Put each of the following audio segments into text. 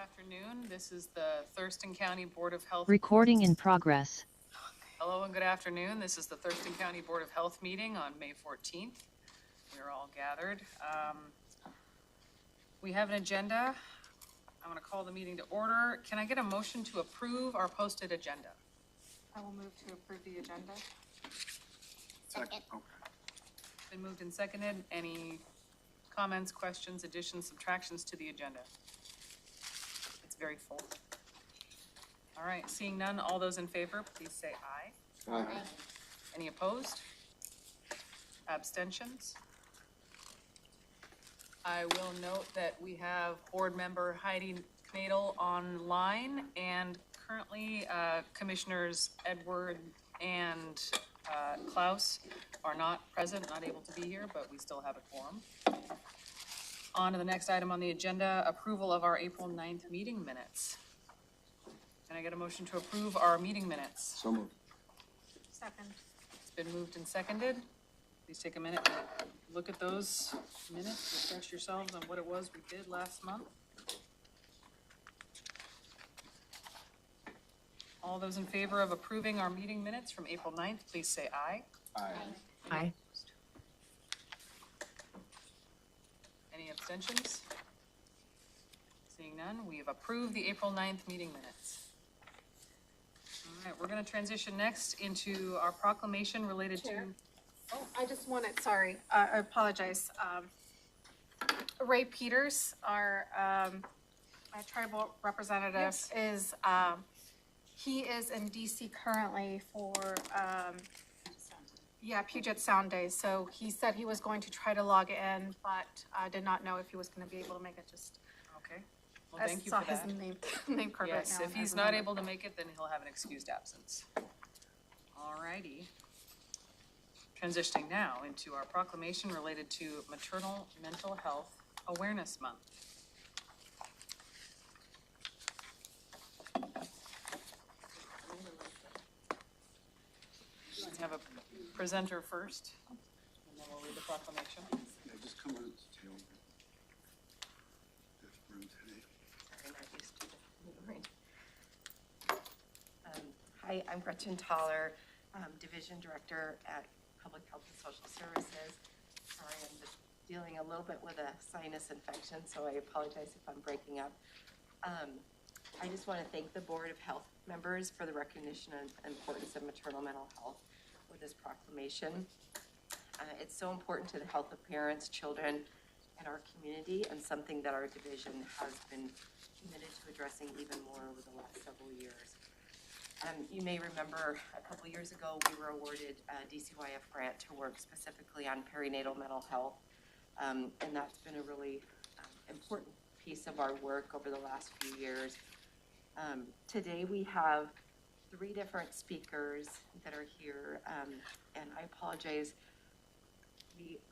afternoon. This is the Thurston County Board of Health. Recording in progress. Hello and good afternoon. This is the Thurston County Board of Health meeting on May 14th. We're all gathered. We have an agenda. I'm going to call the meeting to order. Can I get a motion to approve our posted agenda? I will move to approve the agenda. Second. Okay. Been moved and seconded. Any comments, questions, additions, subtractions to the agenda? It's very full. All right, seeing none, all those in favor, please say aye. Aye. Any opposed? Abstentions? I will note that we have board member Heidi Knadel online, and currently Commissioners Edward and Klaus are not present, not able to be here, but we still have a quorum. On to the next item on the agenda, approval of our April 9th meeting minutes. Can I get a motion to approve our meeting minutes? So moved. Second. It's been moved and seconded. Please take a minute to look at those minutes, refresh yourselves on what it was we did last month. All those in favor of approving our meeting minutes from April 9th, please say aye. Aye. Aye. Any abstentions? Seeing none, we have approved the April 9th meeting minutes. All right, we're going to transition next into our proclamation related to. Chair? Oh, I just wanted, sorry, I apologize. Ray Peters, our tribal representative, Yes. is, he is in DC currently for, Puget Sound Days. So he said he was going to try to log in, but I did not know if he was going to be all to make it. Just Okay, well, thank you for I saw that. his name card right now. Yes, if he's not able to make it, then he'll have an excused absence. All righty. Transitioning now into our proclamation related to Maternal Mental Health Awareness Month. Let's have a presenter first, and then we'll read the proclamation. Yeah, just come on to tail. This room today. Hi, I'm Gretchen Toller, Division Director at Public Health and Social Services. Sorry, I'm just dealing a little bit with a sinus infection, so I apologize if I'm breaking up. I just want to thank the Board of Health members for the recognition and importance of maternal mental health with this proclamation. It's so important to the health of parents, children, and our community, and something that our division has been committed to addressing even more over the last several years. You may remember a couple years ago, we were awarded a DCYF grant to work specifically on perinatal mental health. And that's been a really important piece of our work over the last few years. Today we have 3 different speakers that are here. And I apologize,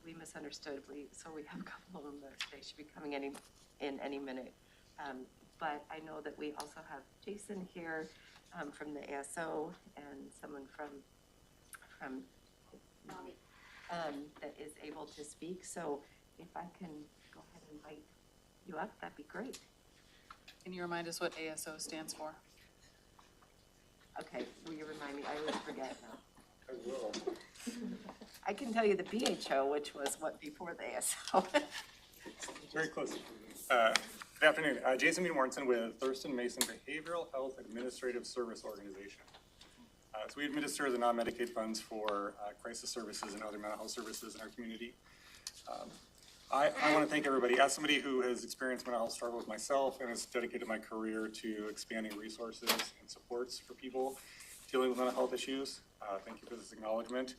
we misunderstood. So we have a couple of them that they should be coming in any minute. But I know that we also have Jason here from the ASO and someone from that is able to speak. So if I can go ahead and invite you up, that'd be great. Can you remind us what ASO stands for? Okay, will you remind me? I always forget now. I will. I can tell you the BHO, which was what before the ASO. Very close. Good afternoon. Jason Mortensen with Thurston Mason Behavioral Health Administrative Service Organization. So we administer the non-Medicaid funds for crisis services and other mental health services in our community. I want to thank everybody. As somebody who has experienced mental health struggles myself and has dedicated my career to expanding resources and supports for people dealing with mental health issues, thank you for this acknowledgement.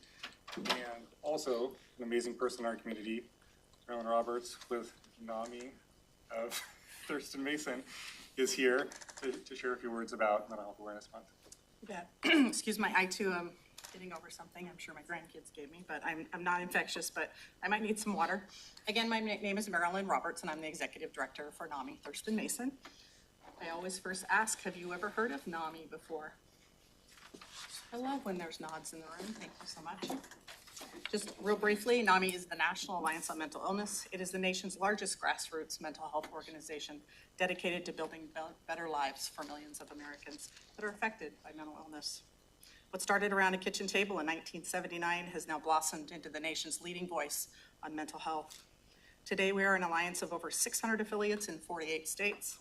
And also, an amazing person in our community, Marilyn Roberts with NAMI of Thurston Mason is here to share a few words about Mental Health Awareness Month. Yeah. Excuse my, I too am getting over something I'm sure my grandkids gave me, but I'm not infectious, but I might need some water. Again, my name is Marilyn Roberts, and I'm the Executive Director for NAMI Thurston Mason. I always first ask, have you ever heard of NAMI before? I love when there's nods in the room. Thank you so much. Just real briefly, NAMI is the National Alliance on Mental Illness. It is the nation's largest grassroots mental health organization dedicated to building better lives for millions of Americans that are affected by mental illness. What started around a kitchen table in 1979 has now blossomed into the nation's leading voice on mental health. Today, we are an alliance of over 600 affiliates in 48 states.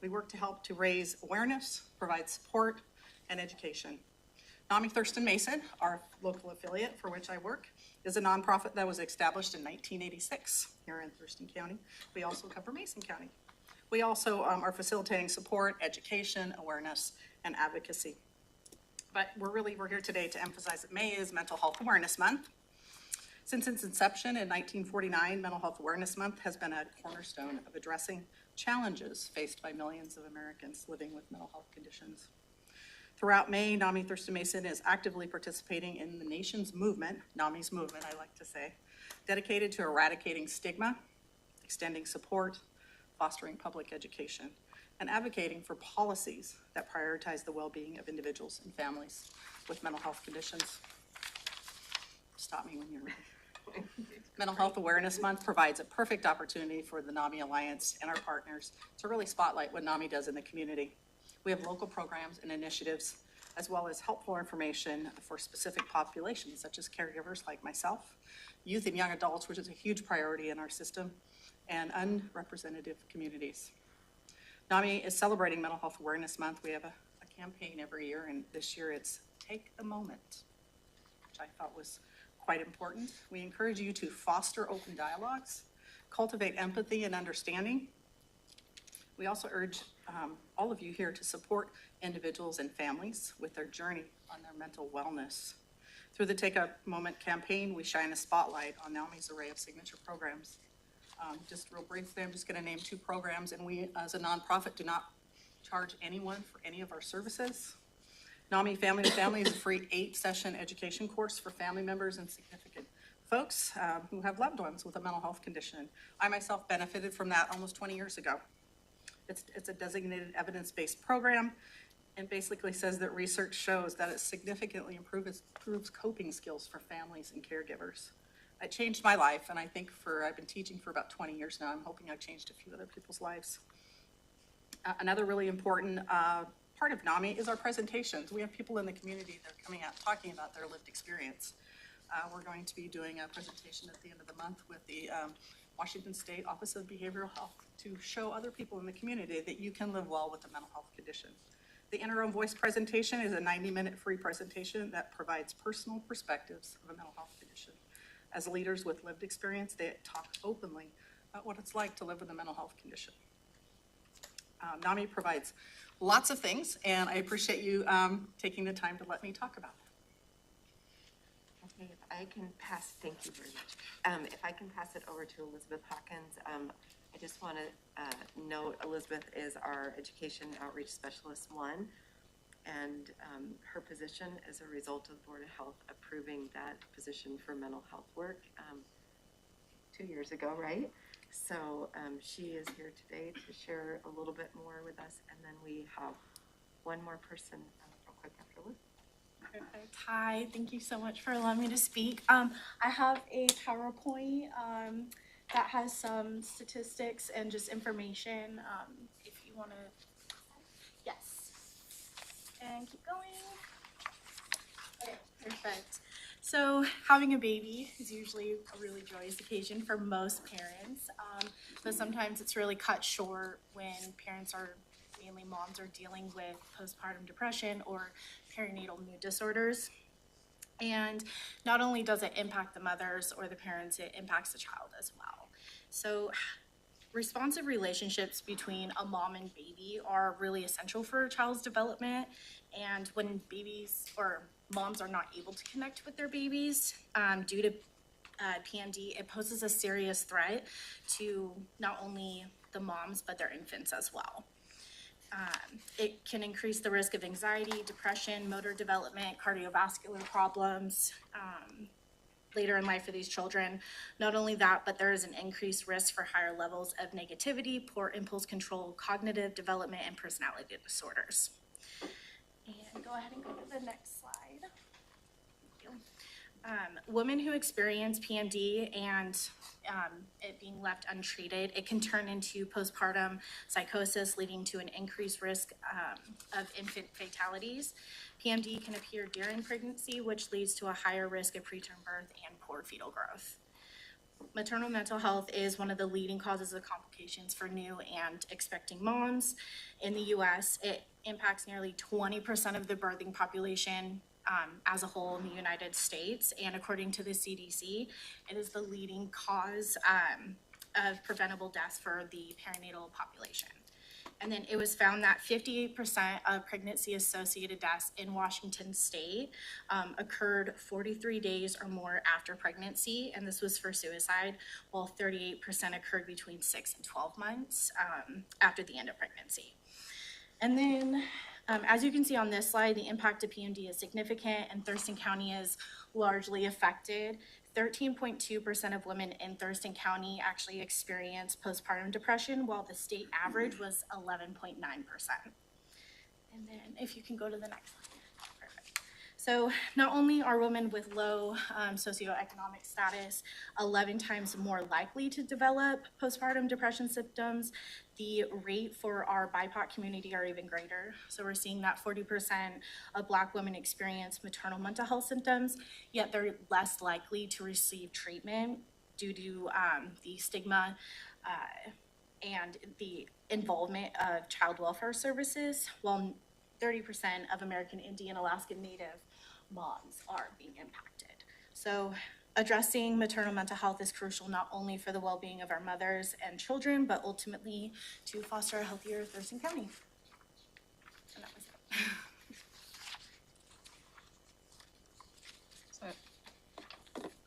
We work to help to raise awareness, provide support, and education. NAMI Thurston Mason, our local affiliate for which I work, is a nonprofit that was established in 1986 here in Thurston County. We also cover Mason County. We also are facilitating support, education, awareness, and advocacy. But we're here today to emphasize that May is Mental Health Awareness Month. Since its inception in 1949, Mental Health Awareness Month has been a cornerstone of addressing challenges faced by millions of Americans living with mental health conditions. Throughout May, NAMI Thurston Mason is actively participating in the nation's movement, NAMI's movement, I like to say, dedicated to eradicating stigma, extending support, fostering public education, and advocating for policies that prioritize the well-being of individuals and families with mental health conditions. Stop me when you're ready. Mental Health Awareness Month provides a perfect opportunity for the NAMI Alliance and our partners to really spotlight what NAMI does in the community. We have local programs and initiatives, as well as helpful information for specific populations, such as caregivers like myself, youth and young adults, which is a huge priority in our system, and unrepresentative communities. NAMI is celebrating Mental Health Awareness Month. We have a campaign every year, and this year it's Take a Moment, which I thought was quite important. We encourage you to foster open dialogues, cultivate empathy and understanding. We also urge all of you here to support individuals and families with their journey on their mental wellness. Through the Take a Moment campaign, we shine a spotlight on NAMI's array of signature programs. Just real briefly, I'm just going to name 2 programs, and we as a nonprofit do not charge anyone for any of our services. NAMI Family to Family is a free 8-session education course for family members and significant folks who have loved ones with a mental health condition. I myself benefited from that almost 20 years ago. It's a designated evidence-based program and basically says that research shows that it significantly improves coping skills for families and caregivers. It changed my life, and I think I've been teaching for about 20 years now. I'm hoping I've changed a few other people's lives. Another really important part of NAMI is our presentations. We have people in the community that are coming out talking about their lived experience. We're going to be doing a presentation at the end of the month with the Washington State Office of Behavioral Health to show other people in the community that you can live well with a mental health condition. The Interim Voice presentation is a 90-minute free presentation that provides personal perspectives of a mental health condition. As leaders with lived experience, they talk openly about what it's like to live with a mental health condition. NAMI provides lots of things, and I appreciate you taking the time to let me talk about it. Okay, if I can pass, thank you very much. If I can pass it over to Elizabeth Hawkins, I just want to note Elizabeth is our Education Outreach Specialist 1, and her position is a result of the Board of Health approving that position for mental health work 2 years ago, right? So she is here today to share a little bit more with us, and then we have one more person real quick after Liz. Perfect. Hi, thank you so much for allowing me to speak. I have a PowerPoint that has some statistics and just information if you want to, yes, and keep going. Okay, perfect. So having a baby is usually a really joyous occasion for most parents, but sometimes it's really cut short when parents are, mainly moms, are dealing with postpartum depression or perinatal mood disorders. And not only does it impact the mothers or the parents, it impacts the child as well. So responsive relationships between a mom and baby are really essential for a child's development. And when babies or moms are not able to connect with their babies due to PMD, it poses a serious threat to not only the moms, but their infants as well. It can increase the risk of anxiety, depression, motor development, cardiovascular problems later in life for these children. Not only that, but there is an increased risk for higher levels of negativity, poor impulse control, cognitive development, and personality disorders. And go ahead and go to the next slide. Thank you. Women who experience PMD and it being left untreated, it can turn into postpartum psychosis, leading to an increased risk of infant fatalities. PMD can appear during pregnancy, which leads to a higher risk of preterm birth and poor fetal growth. Maternal mental health is one of the leading causes of complications for new and expecting moms. In the US, it impacts nearly 20% of the birthing population as a whole in the United States. And according to the CDC, it is the leading cause of preventable deaths for the perinatal population. And then it was found that 58% of pregnancy-associated deaths in Washington state occurred 43 days or more after pregnancy, and this was for suicide, while 38% occurred between 6 and 12 months after the end of pregnancy. And then, as you can see on this slide, the impact of PMD is significant, and Thurston County is largely affected. 13.2% of women in Thurston County actually experience postpartum depression, while the state average was 11.9%. And then if you can go to the next slide. Perfect. So not only are women with low socioeconomic status 11 times more likely to develop postpartum depression symptoms, the rate for our BIPOC community are even greater. So we're seeing that 40% of Black women experience maternal mental health symptoms, yet they're less likely to receive treatment due to the stigma and the involvement of child welfare services, while 30% of American Indian, Alaskan Native moms are being impacted. So addressing maternal mental health is crucial not only for the well-being of our mothers and children, but ultimately to foster a healthier Thurston County. And that was it. So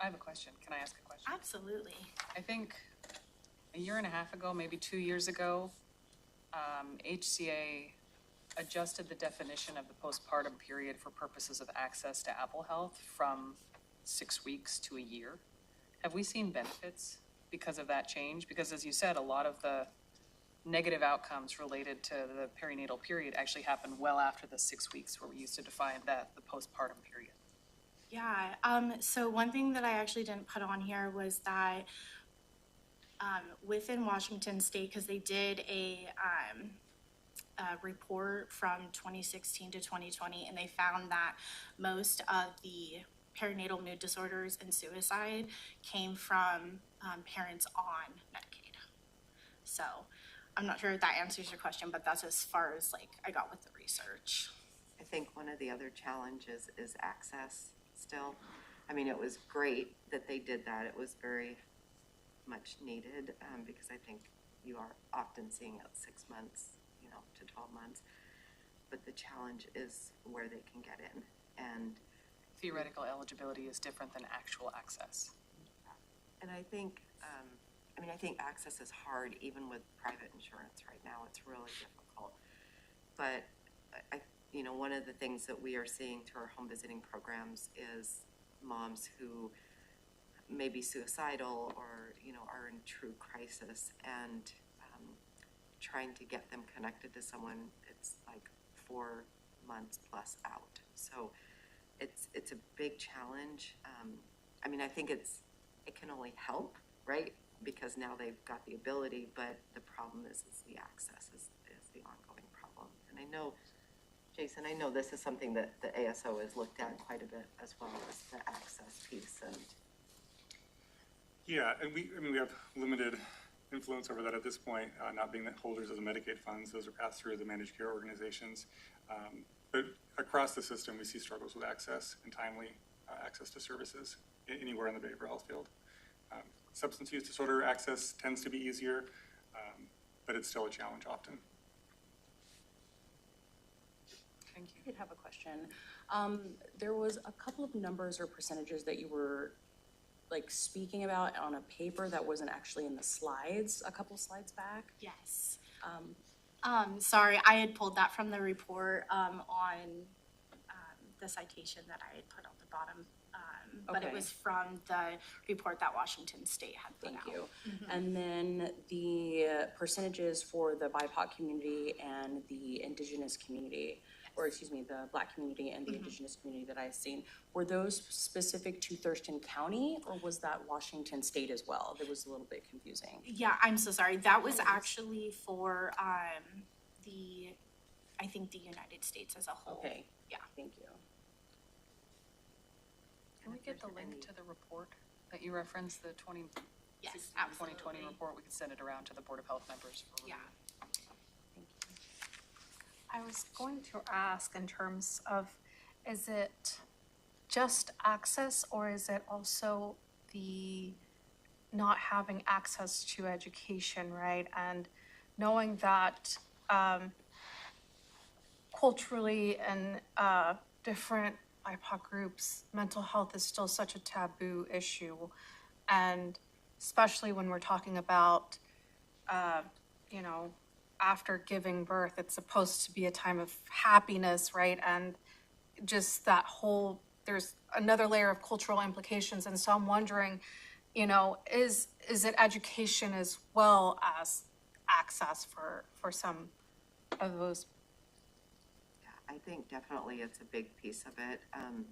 I have a question. Can I ask a question? Absolutely. I think a year and a half ago, maybe 2 years ago, HCA adjusted the definition of the postpartum period for purposes of access to Apple Health from 6 weeks to a year. Have we seen benefits because of that change? Because as you said, a lot of the negative outcomes related to the perinatal period actually happen well after the 6 weeks, where we used to define that the postpartum period. Yeah, so one thing that I actually didn't put on here was that within Washington State, because they did a report from 2016 to 2020, and they found that most of the perinatal mood disorders and suicide came from parents on Medicaid. So I'm not sure if that answers your question, but that's as far as like I got with the research. I think one of the other challenges is access still. I mean, it was great that they did that. It was very much needed because I think you are often seeing it 6 months, to 12 months. But the challenge is where they can get in. And Theoretical eligibility is different than actual access. And I think, I think access is hard even with private insurance right now. It's really difficult. But one of the things that we are seeing through our home visiting programs is moms who may be suicidal or, are in true crisis, and trying to get them connected to someone, it's like 4 months plus out. So it's a big challenge. I think it can only help, right? Because now they've got the ability, but the problem is the access is the ongoing problem. And I know, Jason, this is something that the ASO has looked at quite a bit as well, as the access piece. And Yeah, and we have limited influence over that at this point, not being the holders of the Medicaid funds. Those are passed through the managed care organizations. But across the system, we see struggles with access and timely access to services anywhere in the behavioral health field. Substance use disorder access tends to be easier, but it's still a challenge often. Thank you. I did have a question. There was a couple of numbers or percentages that you were speaking about on a paper that wasn't actually in the slides, a couple slides back. Yes. Sorry, I had pulled that from the report on the citation that I had put on the bottom. But it Okay. was from the report that Washington State had put out. Thank you. And then the percentages for the BIPOC community and the indigenous community. or excuse me, the Black community and the Indigenous community that I've seen, were those specific to Thurston County, or was that Washington State as well? That was a little bit confusing. Yeah, I'm so sorry. That was actually for, I think the United States as a whole. Okay. Yeah. Thank you. Can we get the link to the report that you referenced, the Yes, 2020 absolutely. report? We can send it around to the Board of Health members for review. Yeah. I was going to ask in terms of, is it just access or is it also the not having access to education, right? And knowing that culturally and different BIPOC groups, mental health is still such a taboo issue. And especially when we're talking about, you know, after giving birth, it's supposed to be a time of happiness, right? And just that whole, there's another layer of cultural implications. And so I'm wondering, you know, is it education as well as access for some of those? I think definitely it's a big piece of it. I'm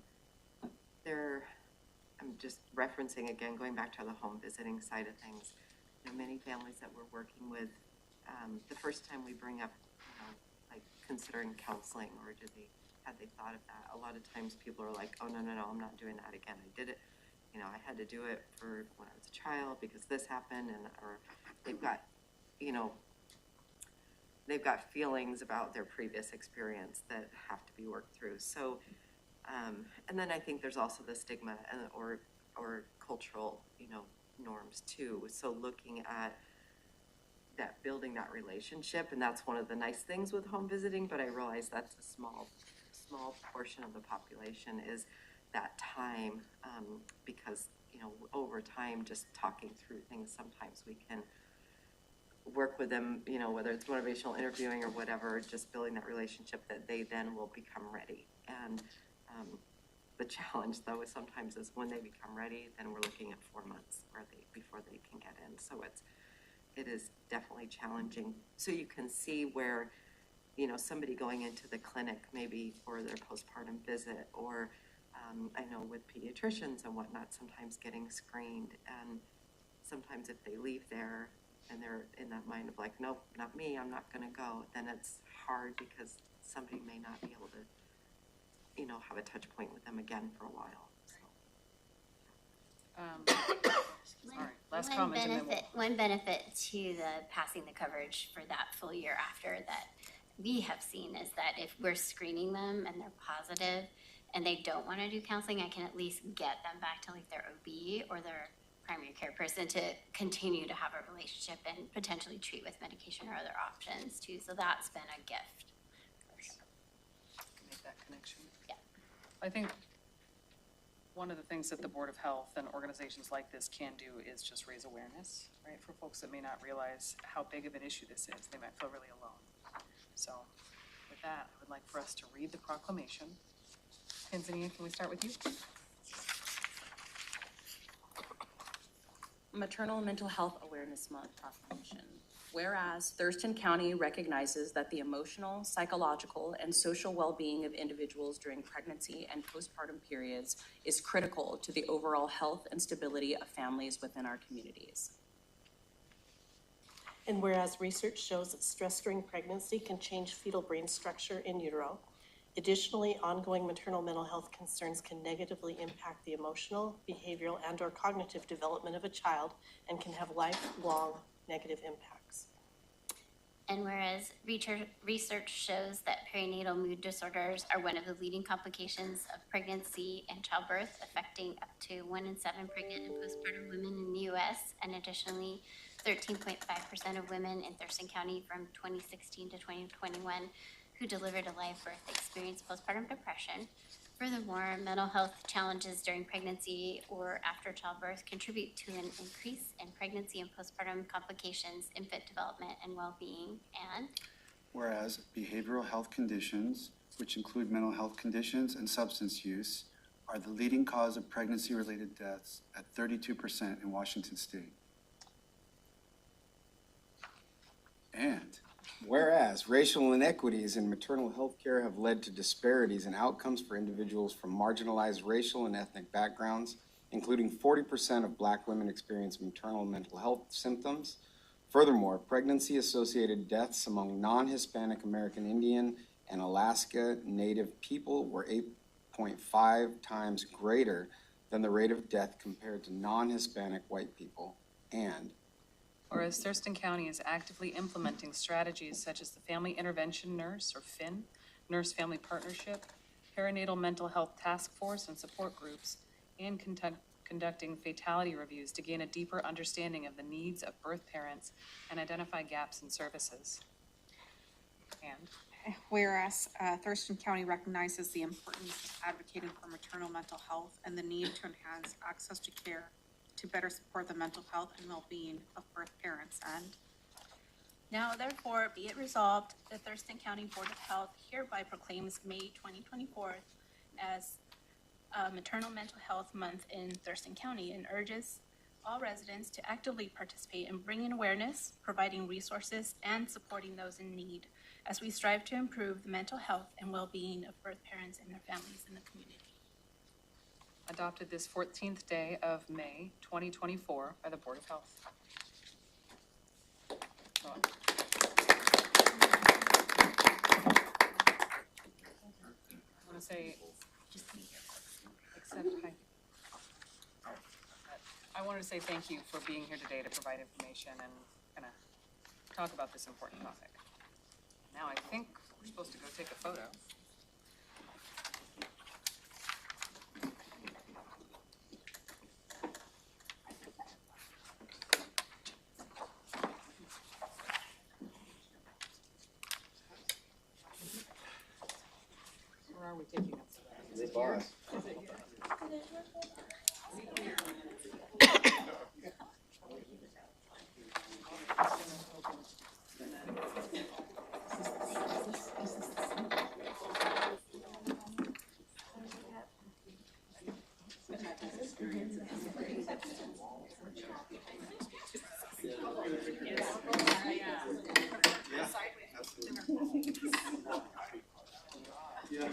just referencing again, going back to the home visiting side of things. There are many families that we're working with. The first time we bring up, you know, like considering counseling, or had they thought of that? A lot of times people are like, oh, no, I'm not doing that again. I did it, you know, I had to do it for when I was a child because this happened, or they've got, you know, they've got feelings about their previous experience that have to be worked through. So, and then I think there's also the stigma or cultural, you know, norms too. So looking at that, building that relationship, and that's one of the nice things with home visiting, but I realize that's a small portion of the population, is that time, because, you know, over time, just talking through things, sometimes we can work with them, you know, whether it's motivational interviewing or whatever, just building that relationship that they then will become ready. And the challenge though is sometimes is when they become ready, then we're looking at 4 months before they can get in. So it is definitely challenging. So you can see where, you know, somebody going into the clinic maybe for their postpartum visit, or I know with pediatricians and whatnot, sometimes getting screened, and sometimes if they leave there and they're in that mind of like, nope, not me, I'm not gonna go, then it's hard because somebody may not be able to, you know, have a touch point with them again for a while, so. Sorry, last comment and then we'll. One benefit to the passing the coverage for that full year after that we have seen is that if we're screening them and they're positive and they don't want to do counseling, I can at least get them back to like their OB or their primary care person to continue to have a relationship and potentially treat with medication or other options too. So that's been a gift. Make that connection. Yeah. I think one of the things that the Board of Health and organizations like this can do is just raise awareness, right? For folks that may not realize how big of an issue this is, they might feel really alone. So with that, I would like for us to read the proclamation. Tanzania, can we start with you? Maternal Mental Health Awareness Month proclamation. Whereas Thurston County recognizes that the emotional, psychological, and social well-being of individuals during pregnancy and postpartum periods is critical to the overall health and stability of families within our communities. And whereas research shows that stress during pregnancy can change fetal brain structure in utero, additionally, ongoing maternal mental health concerns can negatively impact the emotional, behavioral, and/or cognitive development of a child and can have lifelong negative impacts. And whereas research shows that perinatal mood disorders are one of the leading complications of pregnancy and childbirth, affecting up to 1 in 7 pregnant and postpartum women in the U.S., and additionally 13.5% of women in Thurston County from 2016 to 2021 who delivered a live birth experienced postpartum depression. Furthermore, mental health challenges during pregnancy or after childbirth contribute to an increase in pregnancy and postpartum complications, infant development, and well-being. And Whereas behavioral health conditions, which include mental health conditions and substance use, are the leading cause of pregnancy-related deaths at 32% in Washington State. And Whereas Whereas racial inequities in maternal health care have led to disparities in outcomes for individuals from marginalized racial and ethnic backgrounds, including 40% of Black women experience maternal mental health symptoms. Furthermore, pregnancy-associated deaths among non-Hispanic American Indian and Alaska Native people were 8.5 times greater than the rate of death compared to non-Hispanic white people. And whereas Thurston County is actively implementing strategies such as the Family Intervention Nurse, or FIN, Nurse Family Partnership, Perinatal Mental Health Task Force and support groups, and conducting fatality reviews to gain a deeper understanding of the needs of birth parents and identify gaps in services. And Whereas Thurston County recognizes the importance of advocating for maternal mental health and the need to enhance access to care to better support the mental health and well-being of birth parents. And Now therefore be it resolved, the Thurston County Board of Health hereby proclaims May 2024 as Maternal Mental Health Month in Thurston County and urges all residents to actively participate in bringing awareness, providing resources, and supporting those in need as we strive to improve the mental health and well-being of birth parents and their families in the community. adopted this 14th day of May 2024 by the Board of Health. So, I want to say, except I wanted to say thank you for being here today to provide information and kind of talk about this important topic. Now I think we're supposed to go take a photo. Where are we taking us? Is it here? Is it here? Yeah,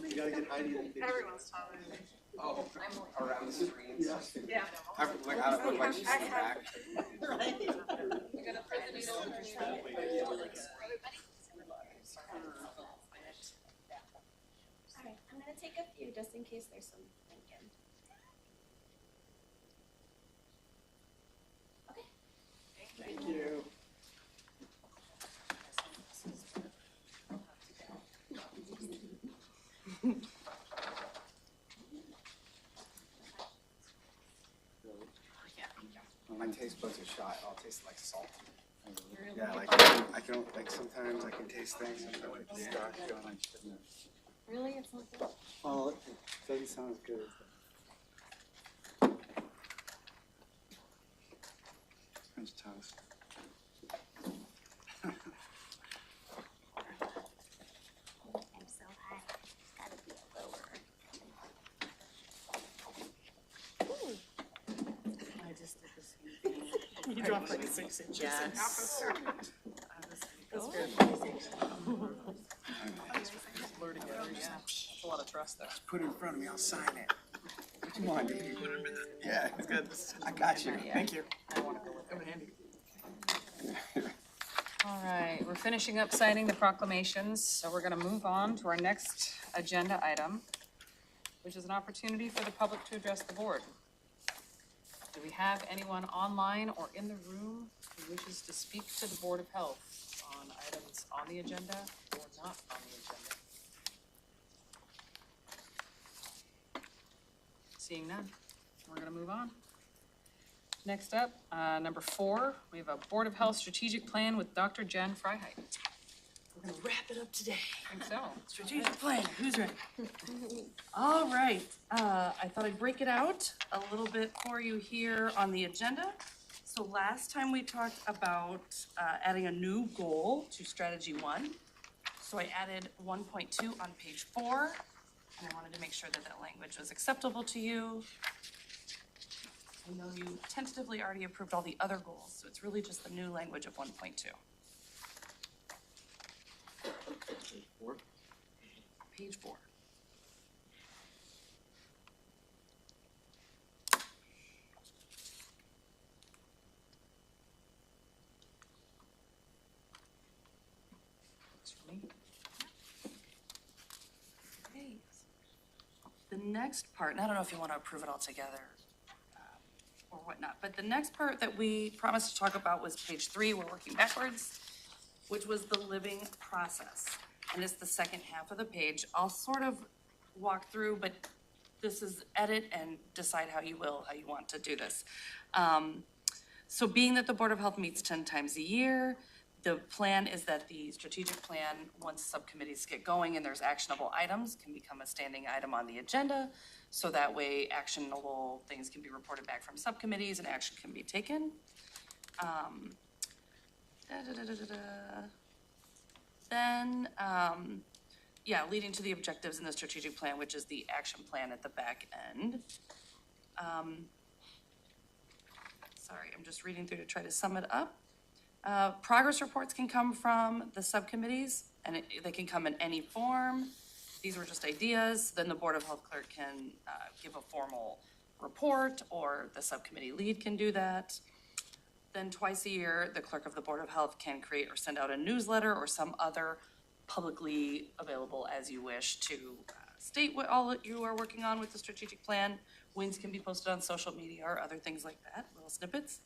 you gotta get Heidi in the picture. everyone's taller. oh, around the screens. Yeah. Like how to look like she's in the back. All right, I'm gonna take a few just in case there's some thinking. Okay. Thank you. My taste buds are shot. I'll taste like salt. Yeah, like I can, like sometimes I can taste things, sometimes I can start feeling like shouldn't have. Really? It's not good? Oh, it doesn't sound as good as French toast. I'm so high, it's gotta be lower. I just did the same thing. You dropped like 6 inches. Yes. Blur together, yeah. That's a lot of trust there. Put it in front of me. I'll sign it. Come on, dude. Yeah, it's good. I got you. Thank you. Come in handy. Thank All right, we're finishing up signing the proclamations, so we're gonna move on to our next agenda item, which is an opportunity for the public to address the board. Do we have anyone online or in the room who wishes to speak to the Board of Health on items on the agenda or not on the agenda? Seeing none, we're gonna move on. Next up, number 4, we have a Board of Health strategic plan with Dr. Jen Freiheit. We're gonna wrap it up today. I think so. Strategic plan, who's ready? All right, I thought I'd break it out a little bit for you here on the agenda. So last time we talked about adding a new goal to strategy 1. So I added 1.2 on page 4, and I wanted to make sure that that language was acceptable to you. I know you tentatively already approved all the other goals, so it's really just the new language of 1.2. Page 4. Works for me. Okay. The next part, and I don't know if you want to approve it all together or whatnot, but the next part that we promised to talk about was page 3, we're working backwards, which was the living process. And it's the second half of the page. I'll sort of walk through, but this is edit and decide how you want to do this. So being that the Board of Health meets 10 times a year, the plan is that the strategic plan, once subcommittees get going and there's actionable items, can become a standing item on the agenda. So that way actionable things can be reported back from subcommittees and action can be taken. Then, leading to the objectives in the strategic plan, which is the action plan at the back end. Sorry, I'm just reading through to try to sum it up. Progress reports can come from the subcommittees, and they can come in any form. These were just ideas. Then the Board of Health clerk can give a formal report, or the subcommittee lead can do that. Then twice a year, the clerk of the Board of Health can create or send out a newsletter or some other publicly available as you wish to state what all you are working on with the strategic plan. Wins can be posted on social media or other things like that, little snippets.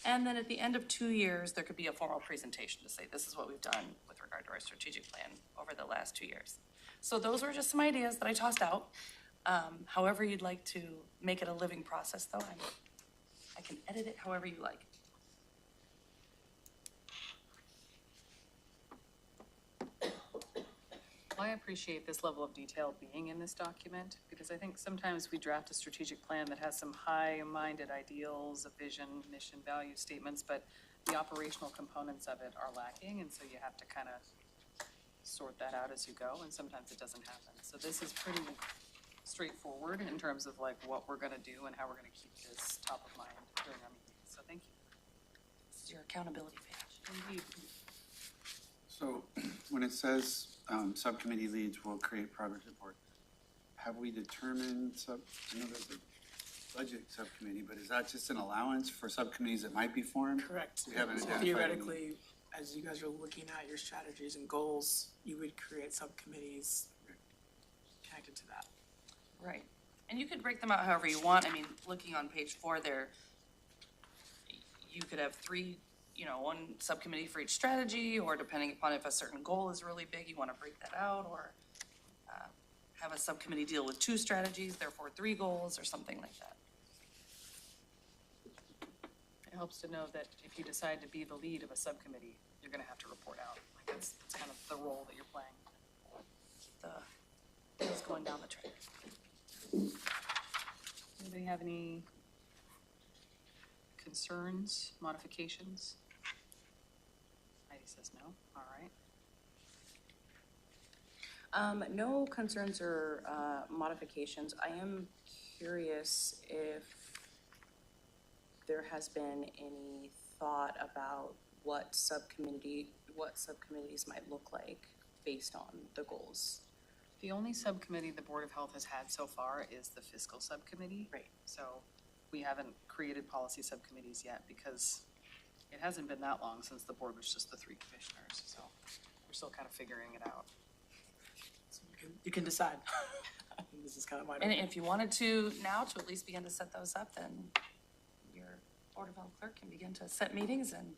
And then at the end of 2 years, there could be a formal presentation to say, this is what we've done with regard to our strategic plan over the last 2 years. So those were just some ideas that I tossed out. However you'd like to make it a living process, though, I can edit it however you like. Well, I appreciate this level of detail being in this document, because I think sometimes we draft a strategic plan that has some high-minded ideals, a vision, mission, value statements, but the operational components of it are lacking, and so you have to kind of sort that out as you go, and sometimes it doesn't happen. So this is pretty straightforward in terms of like what we're gonna do and how we're gonna keep this top of mind during our meetings, so thank you. This is your accountability page. Indeed. So when it says subcommittee leads will create progress report, have we determined, I know there's a budget subcommittee, but is that just an allowance for subcommittees that might be formed? Correct. We haven't So identified any. theoretically, as you guys are looking at your strategies and goals, you would create subcommittees connected to that. Right. And you could break them out however you want. I mean, looking on page 4 there, you could have 3, one subcommittee for each strategy, or depending upon if a certain goal is really big, you want to break that out, or have a subcommittee deal with 2 strategies, therefore 3 goals, or something like that. It helps to know that if you decide to be the lead of a subcommittee, you're gonna have to report out. Like that's kind of the role that you're playing. The wheels going down the track. Anybody have any concerns, modifications? Heidi says no, all right. No concerns or modifications. I am curious if there has been any thought about what subcommittees might look like based on the goals. The only subcommittee the Board of Health has had so far is the fiscal subcommittee. Right. So we haven't created policy subcommittees yet because it hasn't been that long since the board was just the 3 commissioners. So we're still kind of figuring it out. So you can decide. This is kind of my. And if you wanted to now to at least begin to set those up, then your Board of Health clerk can begin to set meetings and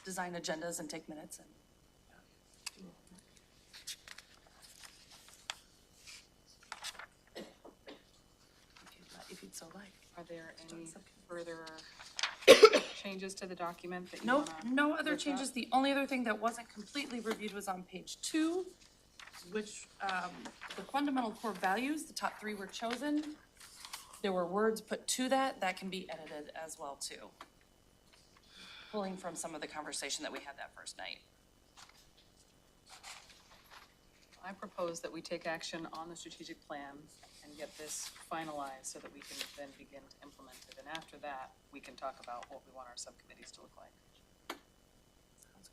design agendas and take minutes and. If you'd so like. Are there any further changes to the document that you No, wanna? no other lift up? changes. The only other thing that wasn't completely reviewed was on page 2, which, the fundamental core values, the top 3 were chosen. There were words put to that can be edited as well too. Pulling from some of the conversation that we had that first night. I propose that we take action on the strategic plan and get this finalized so that we can then begin to implement it. And after that, we can talk about what we want our subcommittees to look like. Sounds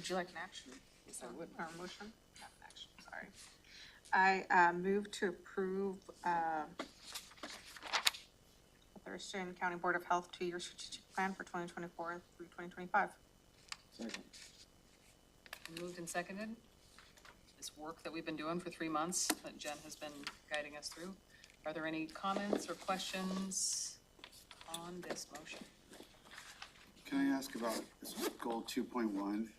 Would you like an action? Yes, I would. Our motion, not an action, sorry. I move to approve Thurston County Board of Health 2-year strategic plan for 2024 through 2025. Second. Moved and seconded. This work that we've been doing for 3 months that Jen has been guiding us through. Are there any comments or questions on this motion? Can I ask about this goal 2.1?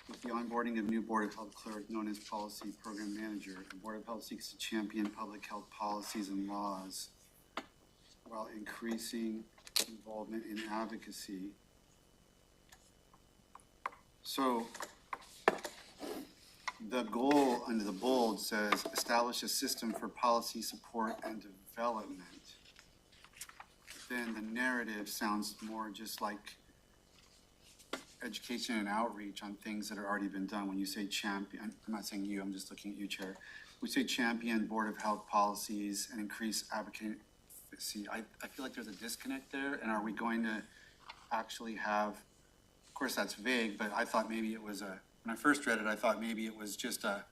With the onboarding of new Board of Health clerk known as Policy Program Manager, the Board of Health seeks to champion public health policies and laws while increasing involvement in advocacy. So the goal under the bold says establish a system for policy support and development. Then the narrative sounds more just like education and outreach on things that have already been done. When you say champion, I'm not saying you, I'm just looking at you, Chair. We say champion Board of Health policies and increase advocacy. I feel like there's a disconnect there, and are we going to actually have, of course that's vague, but I thought maybe it was when I first read it, I thought maybe it was just a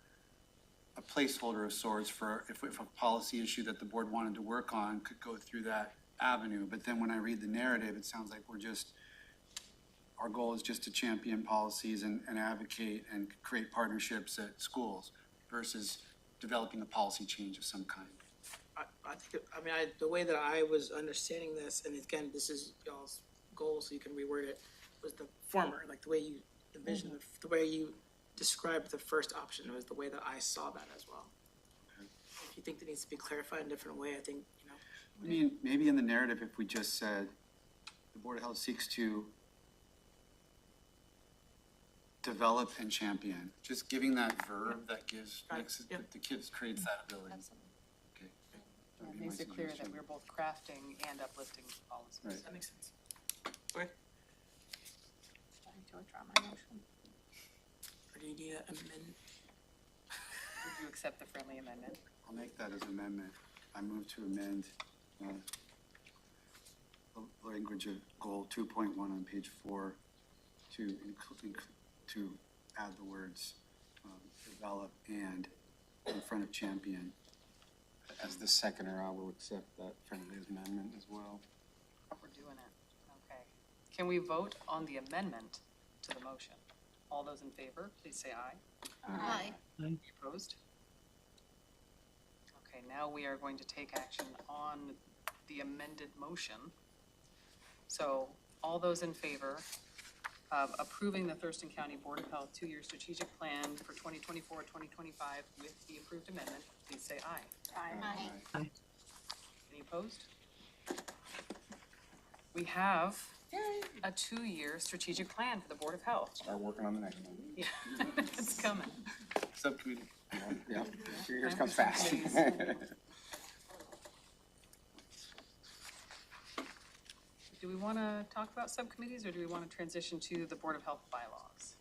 placeholder of sorts for if a policy issue that the board wanted to work on could go through that avenue. But then when I read the narrative, it sounds like our goal is just to champion policies and advocate and create partnerships at schools versus developing a policy change of some kind. I think, the way that I was understanding this, and again, this is y'all's goal, so you can reword it, was the former, like the way you envisioned, the way you described the first option was the way that I saw that as well. Okay. If you think that needs to be clarified in a different way, I think, I mean, maybe in the narrative, if we just said, the Board of Health seeks to develop and champion, just giving that verb that makes it, the kids creates that ability. Okay. That would be my Makes it clear that suggestion. we're both crafting and uplifting policies. Right. that makes sense. Okay, I need to withdraw my motion. or do you need an amendment? Would you accept the friendly amendment? I'll make that as an amendment. I move to amend the language of goal 2.1 on page 4 to add the words develop and in front of champion. As the seconder, I will accept that friendly amendment as well. We're doing it. Okay. Can we vote on the amendment to the motion? All those in favor, please say aye. Aye. Any opposed? Okay, now we are going to take action on the amended motion. So all those in favor of approving the Thurston County Board of Health 2-year strategic plan for 2024-2025 with the approved amendment, please say aye. Aye. Any opposed? We have a 2-year strategic plan for the Board of Health. Start working on the next one. Yeah, it's coming. Subcommittee. Yeah, 3 years comes fast. Do we want to talk about subcommittees, or do we want to transition to the Board of Health bylaws?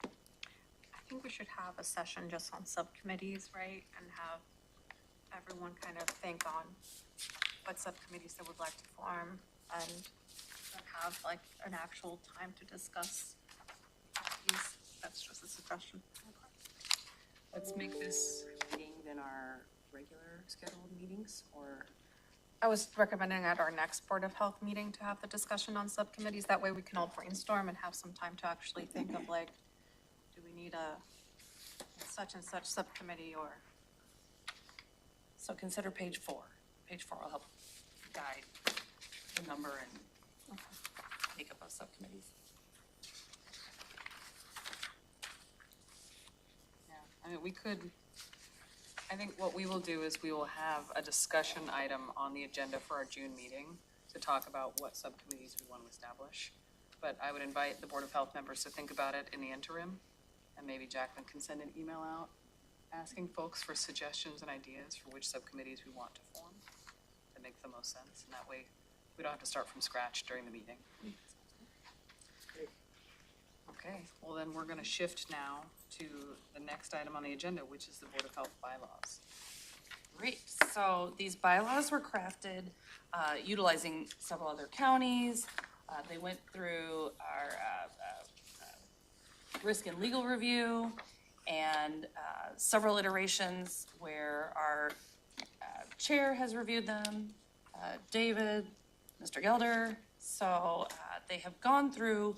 I think we should have a session just on subcommittees, right? And have everyone kind of think on what subcommittees they would like to form and have like an actual time to discuss these. That's just a suggestion. Let's make this, Meeting than our regular scheduled meetings, or? I was recommending at our next Board of Health meeting to have the discussion on subcommittees. That way we can all brainstorm and have some time to actually think of like, do we need a such and such subcommittee or? So consider page 4. Page 4 will help guide the number and makeup of subcommittees. yeah, I mean, we could, I think what we will do is we will have a discussion item on the agenda for our June meeting to talk about what subcommittees we want to establish. But I would invite the Board of Health members to think about it in the interim, and maybe Jacqueline can send an email out asking folks for suggestions and ideas for which subcommittees we want to form that make the most sense, and that way we don't have to start from scratch during the meeting. Okay, well then we're gonna shift now to the next item on the agenda, which is the Board of Health bylaws. Great, so these bylaws were crafted utilizing several other counties, They went through our risk and legal review and several iterations where our chair has reviewed them, David, Mr. Gelder. So they have gone through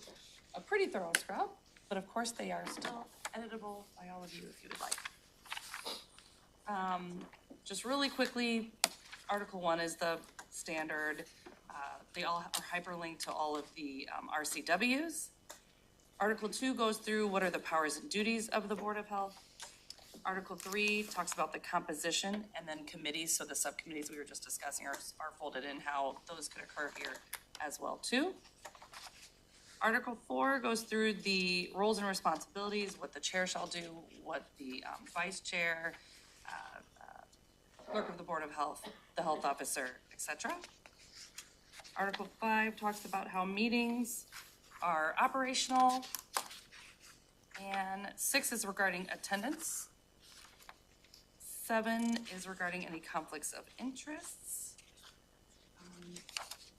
a pretty thorough scrub, but of course they are still editable by all of you if you would like. Just really quickly, Article 1 is the standard. They all are hyperlinked to all of the RCWs. Article 2 goes through what are the powers and duties of the Board of Health. Article 3 talks about the composition and then committees, so the subcommittees we were just discussing are folded in, how those could occur here as well too. Article 4 goes through the roles and responsibilities, what the chair shall do, what the vice chair, clerk of the Board of Health, the health officer, etc. Article 5 talks about how meetings are operational. And 6 is regarding attendance. 7 is regarding any conflicts of interests.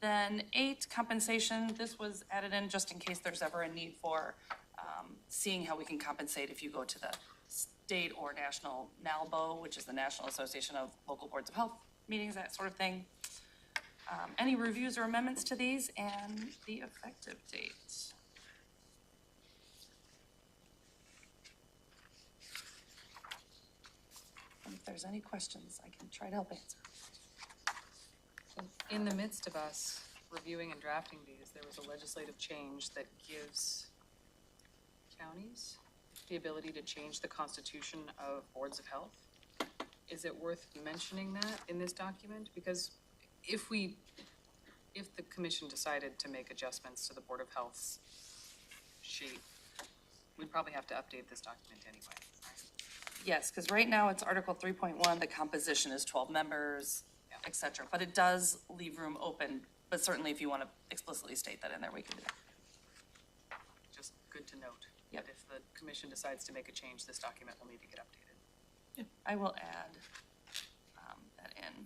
Then 8, compensation. This was added in just in case there's ever a need for seeing how we can compensate if you go to the state or national NALBO, which is the National Association of Local Boards of Health meetings, that sort of thing. Any reviews or amendments to these and the effective date. And if there's any questions, I can try to help answer. In the midst of us reviewing and drafting these, there was a legislative change that gives counties the ability to change the constitution of boards of health. Is it worth mentioning that in this document? Because if the commission decided to make adjustments to the Board of Health's sheet, we'd probably have to update this document anyway. Yes, because right now it's Article 3.1, the composition is 12 members, et cetera. But it does leave room open, but certainly if you want to explicitly state that in there, we can do that. Just good to note. Yep. That if the commission decides to make a change, this document will need to get updated. I will add that in.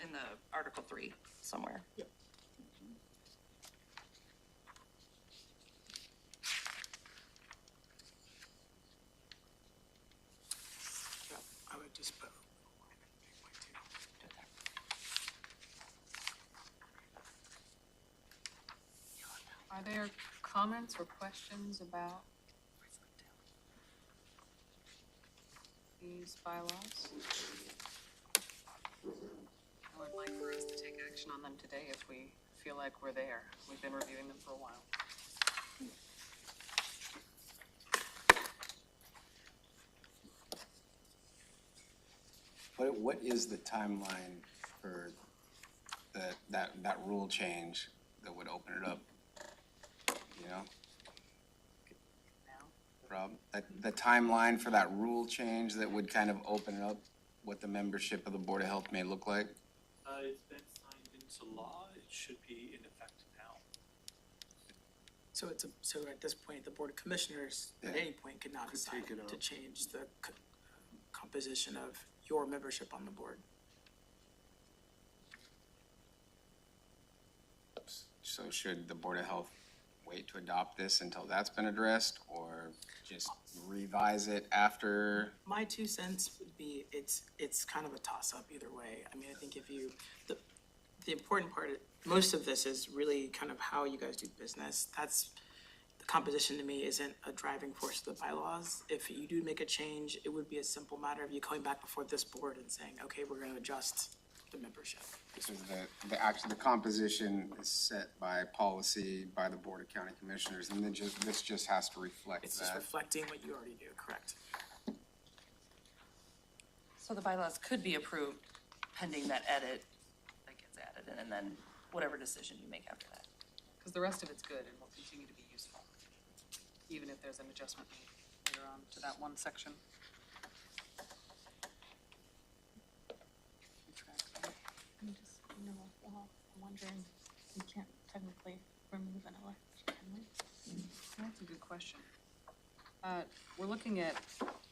In the Article 3 somewhere. Yep. I would just put. Are there comments or questions about these bylaws? I would like for us to take action on them today if we feel like we're there. We've been reviewing them for a while. What is the timeline for that rule change that would open it up? You know? Rob, the timeline for that rule change that would kind of open up what the membership of the Board of Health may look like? It's been signed into law. It should be in effect now. So at this point, the Board of Commissioners at any point could not decide to change the composition of your membership on the board. So should the Board of Health wait to adopt this until that's been addressed, or just revise it after? My 2 cents would be, it's kind of a toss-up either way. I mean, I think if you, the important part, most of this is really kind of how you guys do business. That's, the composition to me isn't a driving force of the bylaws. If you do make a change, it would be a simple matter of you coming back before this board and saying, okay, we're gonna adjust the membership. So the composition is set by policy by the Board of County Commissioners, and then this just has to reflect that. It's just reflecting what you already do, correct? So the bylaws could be approved pending that edit that gets added in, and then whatever decision you make after that. Because the rest of it's good and will continue to be useful, even if there's an adjustment made later on to that one section. I'm wondering, we can't technically remove an election, can we? That's a good question. We're looking at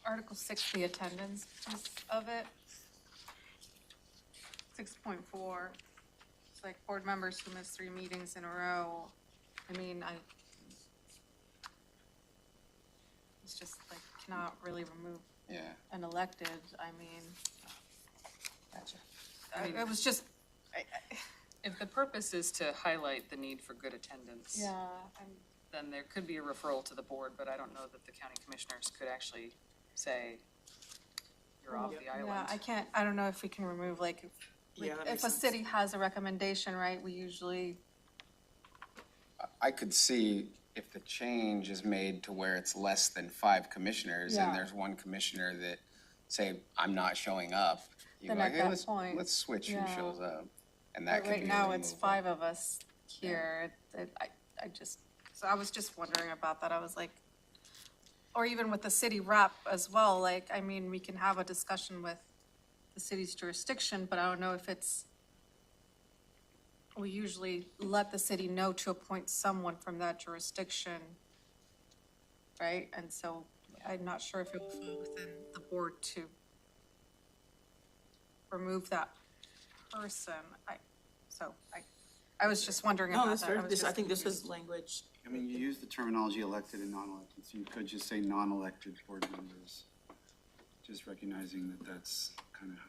Article 6, the attendance piece of it. 6.4, it's like board members who miss 3 meetings in a row. I mean, it's just like, cannot really remove Yeah. an elected, I mean. Gotcha. It was just, If the purpose is to highlight the need for good attendance, then there could be a referral to the board, but I don't know that the county commissioners could actually say, you're off the yeah, island. I don't know if we can remove, like, Yeah, that if makes a sense. city has a recommendation, right, we usually, I could see if the change is made to where it's less than 5 commissioners Yeah. and there's one commissioner that say, I'm not showing up. You Then go, at hey, that let's, point, let's switch who yeah. shows up. And that but could right be a now it's removal. 5 of us here. I just, so I was just wondering about that, I was like, or even with the city rep as well, like, I mean, we can have a discussion with the city's jurisdiction, but I don't know if it's, we usually let the city know to appoint someone from that jurisdiction, right? And so I'm not sure if it will fall within the board to remove that person. I was just wondering No, about that's that. fair. was This, I just think this confused. is language. I mean, you use the terminology elected and non-elected, so you could just say non-elected board members. Just recognizing that that's kind of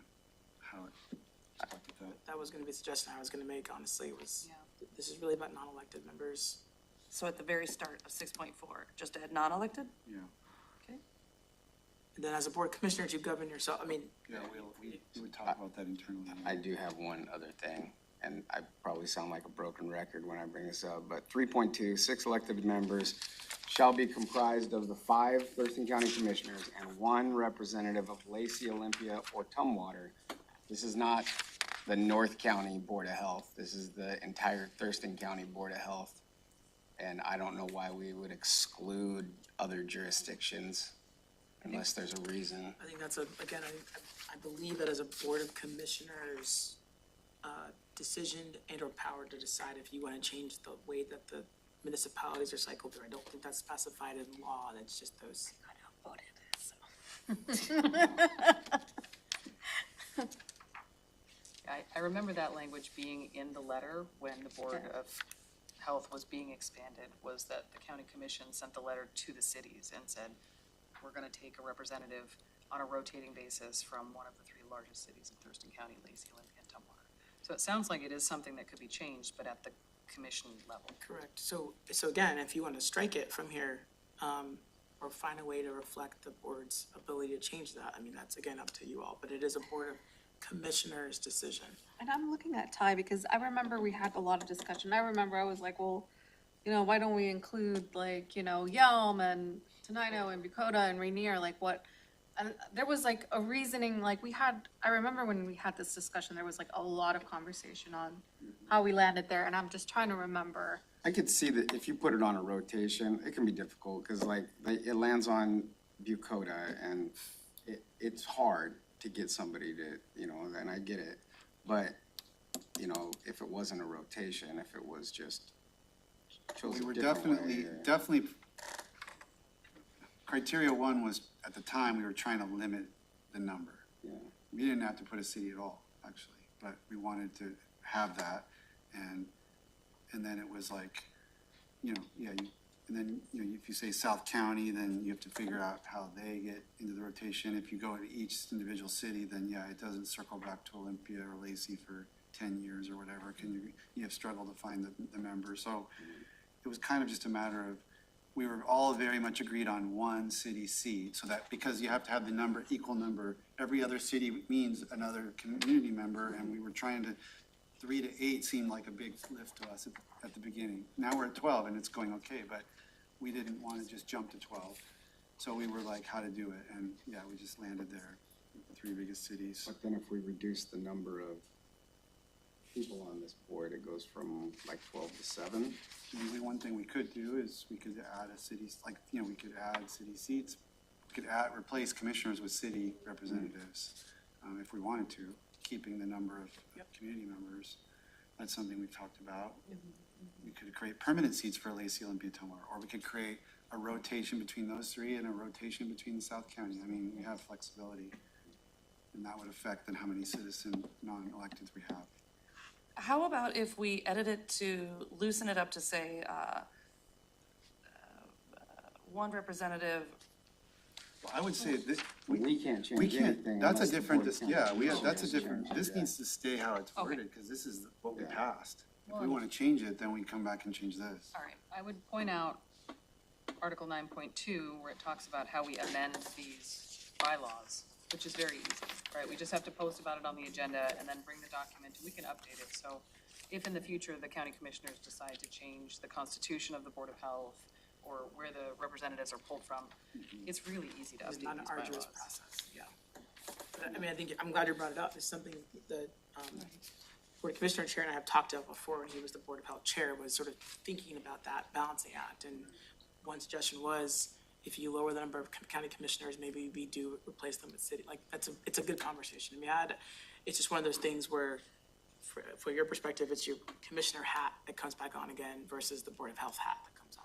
how it stuck with that. That was gonna be a suggestion I was gonna make, honestly, was, Yeah. this is really about non-elected members. So at the very start of 6.4, just add non-elected? Yeah, And then as a board commissioner, you govern yourself, I mean, yeah, we would talk about that internally. I do have one other thing, and I probably sound like a broken record when I bring this up, but 3.2, 6 elected members shall be comprised of the 5 Thurston County Commissioners and 1 representative of Lacey, Olympia, or Tumwater. This is not the North County Board of Health. This is the entire Thurston County Board of Health. And I don't know why we would exclude other jurisdictions unless there's a reason. I think that's again, I believe that as a board of commissioners, decision and or power to decide if you wanna change the way that the municipalities are cycled through. I don't think that's specified in law, that's just those. I remember that language being in the letter when the Board of Health was being expanded, was that the county commission sent the letter to the cities and said, we're gonna take a representative on a rotating basis from one of the 3 largest cities in Thurston County, Lacey, Olympia, and Tumwater. So it sounds like it is something that could be changed, but at the commission level. Correct. So again, if you want to strike it from here, or find a way to reflect the board's ability to change that, I mean, that's again up to you all, but it is a board of commissioners' decision. And I'm looking at Ty because I remember we had a lot of discussion. I remember I was like, well, you know, why don't we include like, you know, Yelm and Tenino and Bucota and Rainier, like what? And there was like a reasoning, like we had, I remember when we had this discussion, there was like a lot of conversation on how we landed there, and I'm just trying to remember. I could see that if you put it on a rotation, it can be difficult, because like, it lands on Bucota, and it's hard to get somebody to, you know, and I get it. But, you know, if it wasn't a rotation, if it was just chose We a were different way, definitely, criteria 1 was, at the time, we were trying to limit the number. Yeah. We didn't have to put a city at all, actually, but we wanted to have that, and then it was like, you know, and then, you know, if you say South County, then you have to figure out how they get into the rotation. If you go to each individual city, then yeah, it doesn't circle back to Olympia or Lacey for 10 years or whatever. You have struggled to find the members. So it was kind of just a matter of, we were all very much agreed on 1 city seat, so that, because you have to have the number, equal number, every other city means another community member, and we were trying to, 3 to 8 seemed like a big lift to us at the beginning. Now we're at 12 and it's going okay, but we didn't want to just jump to 12. So we were like, how to do it, and yeah, we just landed there, the 3 biggest cities. But then if we reduce the number of people on this board, it goes from like 12 to 7. Maybe one thing we could do is we could add a city, like, you know, we could add city seats. We could replace commissioners with city representatives, if we wanted to, keeping the number of community members. That's something we've talked about. We could create permanent seats for Lacey, Olympia, Tumwater, or we could create a rotation between those 3 and a rotation between South County. I mean, we have flexibility. and that would affect then how many citizen non-electeds we have. How about if we edit it to loosen it up to say, one representative? Well, I would say this, We can't we change can't, anything. that's a unless the different, board counts. yeah, We that's a can't different, change this that. needs to stay how it's Okay. worded, because this is what we Yeah. passed. If we Well, want to change it, then we come back and change this. All right, I would point out Article 9.2, where it talks about how we amend these bylaws, which is very easy, right? We just have to post about it on the agenda and then bring the document, and we can update it. So if in the future the county commissioners decide to change the constitution of the Board of Health or where the representatives are pulled from, it's really easy to It's update not an these arduous bylaws. process, yeah. But I mean, I think, I'm glad you brought it up. It's something that, Board of Commissioner Chair and I have talked about before when he was the Board of Health Chair, was sort of thinking about that balancing act. And one suggestion was, if you lower the number of county commissioners, maybe we do replace them with city, like, it's a good conversation to be had. It's just one of those things where, for your perspective, it's your commissioner hat that comes back on again versus the Board of Health hat that comes on.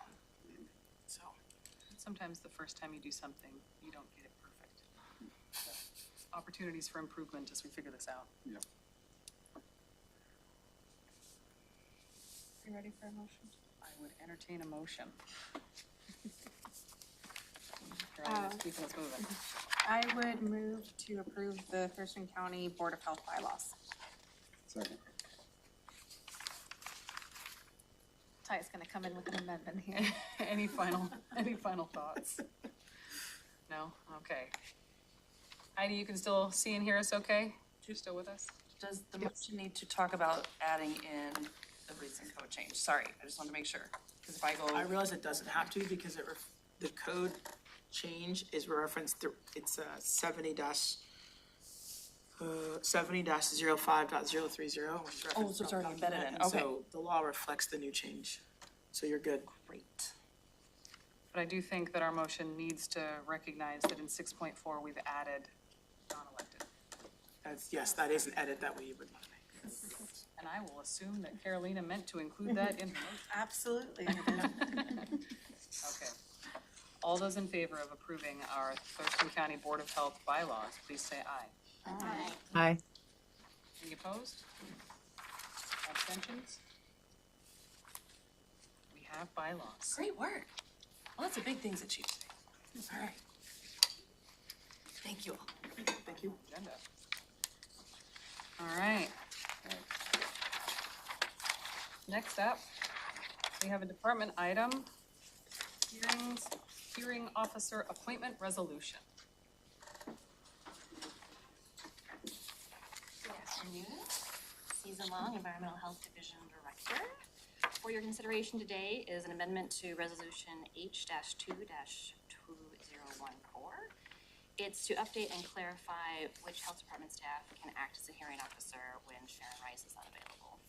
So, Sometimes the first time you do something, you don't get it perfect. So, opportunities for improvement as we figure this out. Yeah. You ready for a motion? I would entertain a motion. Right, keeping us moving. I would move to approve the Thurston County Board of Health bylaws. Second. Ty's gonna come in with an amendment here. Any final thoughts? No? Okay. Heidi, you can still see and hear us okay? You're still with us? Does the motion need to talk about adding in the recent code change? Sorry, I just wanted to make sure, because if I go. I realize it doesn't have to because the code change is referenced through, it's 70-05.030, which is referenced. Oh, so it's already embedded in, and okay. so the law reflects the new change, so you're good. Great. But I do think that our motion needs to recognize that in 6.4, we've added non-elected. Yes, that is an edit that we would want to make. And I will assume that Carolina meant to include that in her motion. Absolutely. Okay. All those in favor of approving our Thurston County Board of Health bylaws, please say aye. Aye. Any opposed? Abstentions? We have bylaws. Great work. Well, that's a big things achieved today. All right. Thank you all. Thank you. Agenda. All right. Next up, we have a department item, hearing officer appointment resolution. Good afternoon. Season Long, Environmental Health Division Director. For your consideration today is an amendment to Resolution H-2-2014. It's to update and clarify which health department staff can act as a hearing officer when Sharon Rice is unavailable.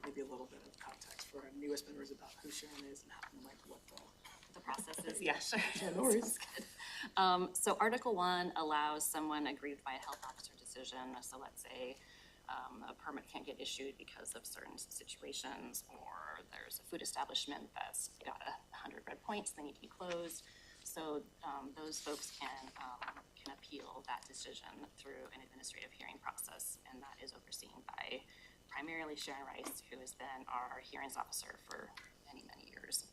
Maybe a little bit of context for our newest members about who Sharon is and how, like, what The process is. Yeah, sure. Yeah, no worries. Sounds good. So Article 1 allows someone aggrieved by a health officer decision. So let's say a permit can't get issued because of certain situations, or there's a food establishment that's got 100 red points, they need to be closed. So those folks can appeal that decision through an administrative hearing process, and that is overseen by primarily Sharon Rice, who has been our hearings officer for many, many years.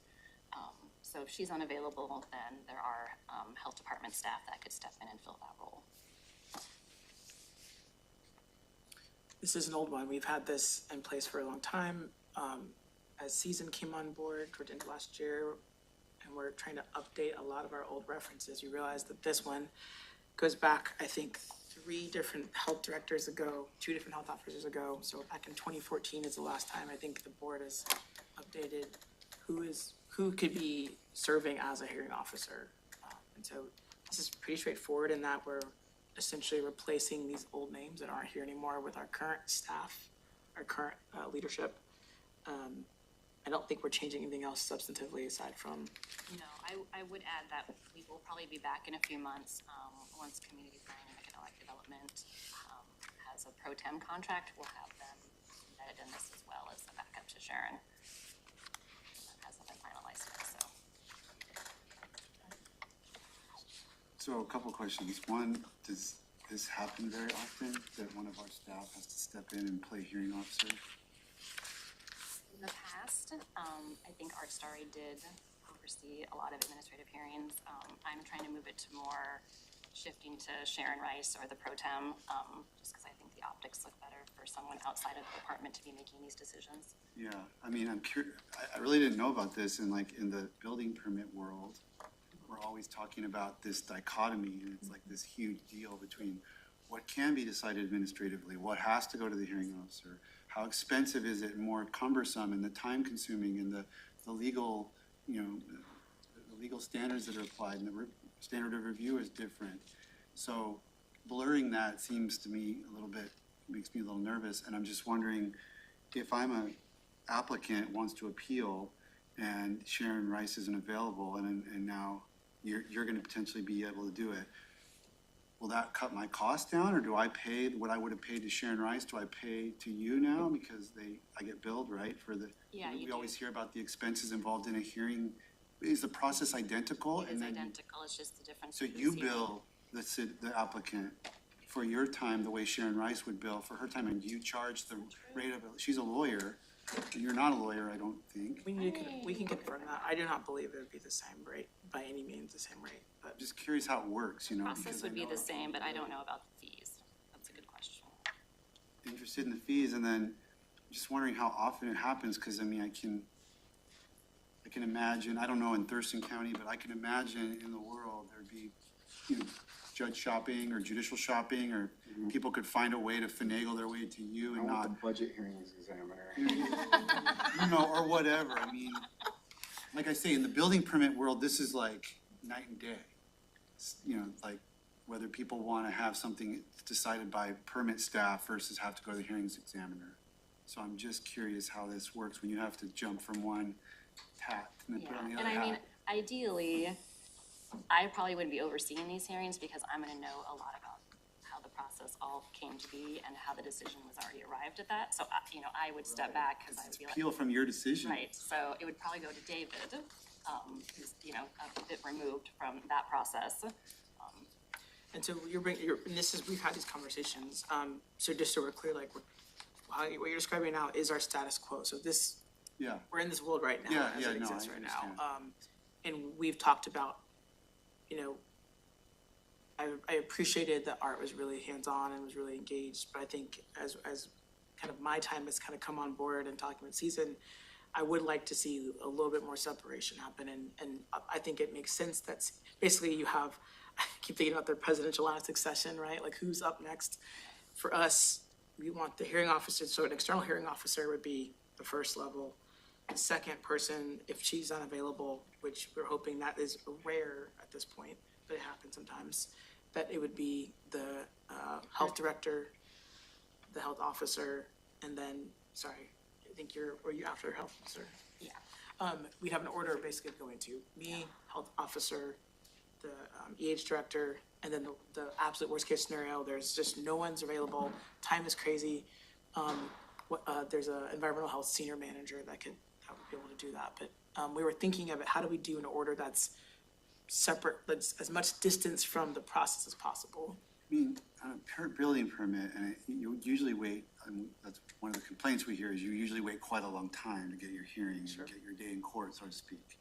So if she's unavailable, then there are health department staff that could step in and fill that role. This is an old one. We've had this in place for a long time. As Season came on board toward the end of last year, and we're trying to update a lot of our old references, we realized that this one goes back, I think, 3 different health directors ago, 2 different health officers ago. So back in 2014 is the last time I think the board has updated who could be serving as a hearing officer. And so this is pretty straightforward in that we're essentially replacing these old names that aren't here anymore with our current staff, our current leadership. I don't think we're changing anything else substantively aside from. No, I would add that we will probably be back in a few months, once Community Planning and Economic Development has a pro tem contract, we'll have them embedded in this as well as a backup to Sharon. That hasn't been finalized yet, so. So a couple questions. One, does this happen very often, that one of our staff has to step in and play hearing officer? In the past, I think Art Starry did oversee a lot of administrative hearings. I'm trying to move it to more shifting to Sharon Rice or the pro tem, just because I think the optics look better for someone outside of the department to be making these decisions. Yeah, I mean, I'm curious, I really didn't know about this, and like in the building permit world, we're always talking about this dichotomy, and it's like this huge deal between what can be decided administratively, what has to go to the hearing officer, how expensive is it, more cumbersome, and the time consuming, and the legal, you know, the legal standards that are applied, and the standard of review is different. So blurring that seems to me a little bit, makes me a little nervous, and I'm just wondering if I'm a applicant wants to appeal and Sharon Rice isn't available and now you're gonna potentially be able to do it, will that cut my cost down, or do I pay what I would have paid to Sharon Rice, do I pay to you now because I get billed, right, for the? Yeah, you We do. always hear about the expenses involved in a hearing. Is the process identical? It is And then identical, it's just the difference. so in you who's bill the applicant for your time the way Sharon Rice would bill for her time, and you charge the rate of, she's a lawyer, you're not a lawyer, I don't think. We can confirm that. I do not believe it would be the same rate, by any means the same rate, but. I'm just curious how it works, you know, Process because I would be know the same, but I don't know about the fees. That's a good question. interested in the fees, and then just wondering how often it happens, because I mean, I can imagine, I don't know in Thurston County, but I can imagine in the world, there'd be, you know, judge shopping or judicial shopping, or people could find a way to finagle their way to you I and want not, the budget hearings examiner. you know, or whatever. I mean, like I say, in the building permit world, this is like night and day. You know, like whether people want to have something decided by permit staff versus have to go to the hearings examiner. So I'm just curious how this works when you have to jump from one hat and then put on the Yeah, other and I mean, hat. ideally, I probably wouldn't be overseeing these hearings because I'm gonna know a lot about how the process all came to be and how the decision was already arrived at that. So, you know, I would step back because I would be like. Appeal from your decision. Right, so it would probably go to David, who's, you know, a bit removed from that process. And so and this is, we've had these conversations, so just so we're clear, like, what you're describing now is our status quo, so this, Yeah, we're in this world right now, Yeah, as yeah, it no, exists I right now. understand. And we've talked about, you know, I appreciated that Art was really hands-on and was really engaged, but I think as kind of my time has kind of come on board and talking with season, I would like to see a little bit more separation happen, and I think it makes sense that basically you have, I keep thinking about the presidential line of succession, right? Like who's up next? For us, we want the hearing officer, so an external hearing officer would be the first level. The second person, if she's unavailable, which we're hoping that is rare at this point, but it happens sometimes, that it would be the health director, the health officer, and then, sorry, I think were you after health officer? Yeah. We'd have an order basically going to me, health officer, the EH director, and then the absolute worst case scenario, there's just no one's available, time is crazy. There's a environmental health senior manager that would be able to do that, but we were thinking of it, how do we do an order that's separate, that's as much distance from the process as possible? I mean, on a building permit, and you usually wait, that's one of the complaints we hear, is you usually wait quite a long time to get your hearing, and get your day in court, so to speak.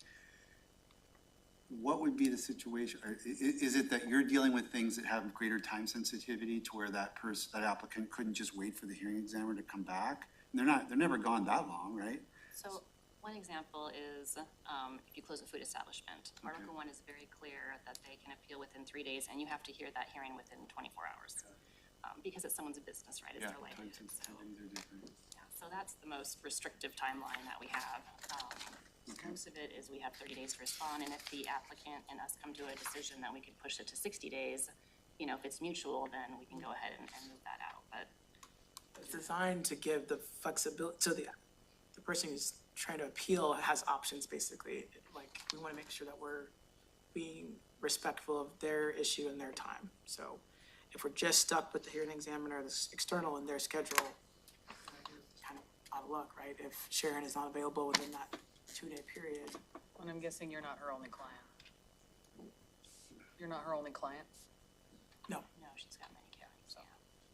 What would be the situation, or is it that you're dealing with things that have greater time sensitivity to where that applicant couldn't just wait for the hearing examiner to come back? And they're never gone that long, right? So one example is if you close a food establishment. Article 1 is very clear that they can appeal within 3 days, and you have to hear that hearing within 24 hours. Because it's someone's business, right? It's their Time livelihood. So, sensitivities are different. yeah, so that's the most restrictive timeline that we have. Most of it is we have 30 days to respond, and if the applicant and us come to a decision that we could push it to 60 days, you know, if it's mutual, then we can go ahead and move that out, but. It's designed to give the flexibility, so the person who's trying to appeal has options, basically. Like, we wanna make sure that we're being respectful of their issue and their time. So if we're just stuck with the hearing examiner, this external in their schedule, kind of out of luck, right? If Sharon is not available within that 2-day period. And I'm guessing you're not her only client. You're not her only client? No. No, she's got many counties, yeah.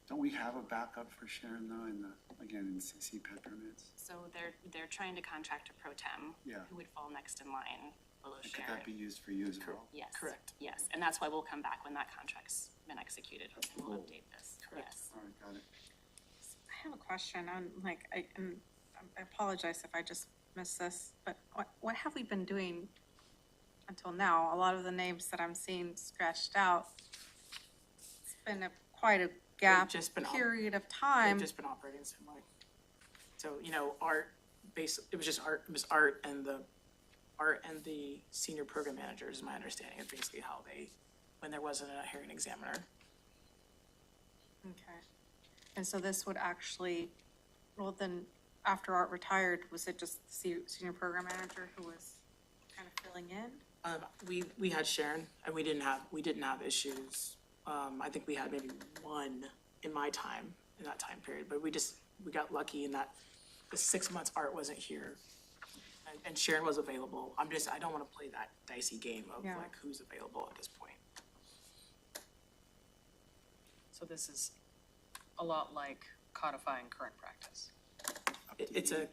Don't we have a backup for Sharon though in the, again, in CC pet permits? So they're trying to contract a pro tem. Yeah. Who would fall next in line below Could Sharon. that be used for you as well? Yes. Correct. Yes, and that's why we'll come back when that contract's been executed, and we'll Cool. update this, Correct. yes. All right, got it. I have a question on, like, and I apologize if I just missed this, but what have we been doing until now? A lot of the names that I'm seeing scratched out, it's been quite a gap just been period of They've time. just been operating the same way. So, you know, it was just art and the senior program managers, is my understanding, is basically how they, when there wasn't a hearing examiner. Okay. And so this would actually, well, then, after Art retired, was it just the senior program manager who was kind of filling in? We had Sharon, and we didn't have issues. I think we had maybe one in my time, in that time period, but we got lucky in that the 6 months Art wasn't here. And Sharon was available. I don't wanna play that dicey game of Yeah. like who's available at this point. So this is a lot like codifying current practice. It's an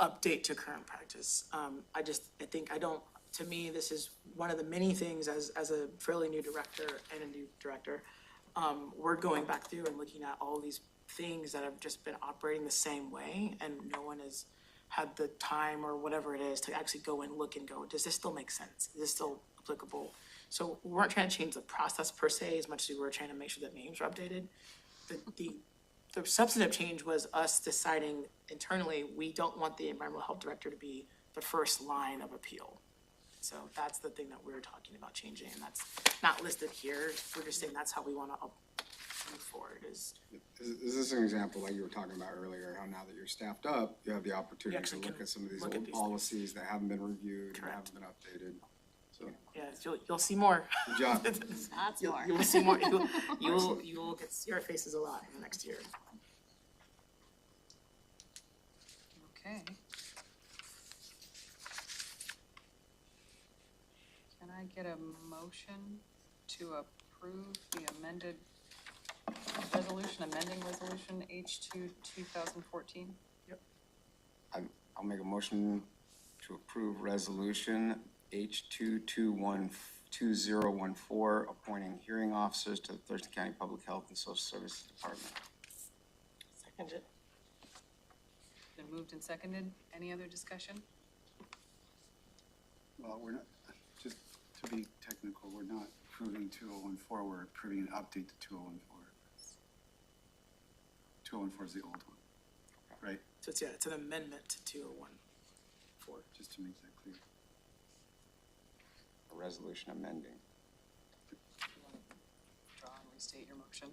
update to current practice. To me, this is one of the many things as a fairly new director and a new director. We're going back through and looking at all these things that have just been operating the same way, and no one has had the time or whatever it is to actually go and look and go, does this still make sense? Is this still applicable? So we weren't trying to change the process per se as much as we were trying to make sure that names were updated. The substantive change was us deciding internally, we don't want the environmental health director to be the first line of appeal. So that's the thing that we're talking about changing, and that's not listed here. We're just saying that's how we wanna move forward is. Is this an example like you were talking about earlier, how now that you're staffed up, you have the opportunity to actually look can at some of these look at old these policies that haven't been reviewed and Correct. haven't been updated? So, Yeah, you'll see more. good job. Lots more. You'll see more. You'll get to see our faces a lot in the next year. Okay. Can I get a motion to approve the amending resolution H2 2014? I'll make a motion to approve resolution H2014, appointing hearing officers to the Thurston County Public Health and Social Services Department. Seconded. Been moved and seconded. Any other discussion? Well, we're not, just to be technical, we're not approving 2014, we're approving an update to 2014. 2014 is the old one, right? So it's an amendment to 2014. Just to make that clear. A resolution amending. Do you want to draw and restate your motion?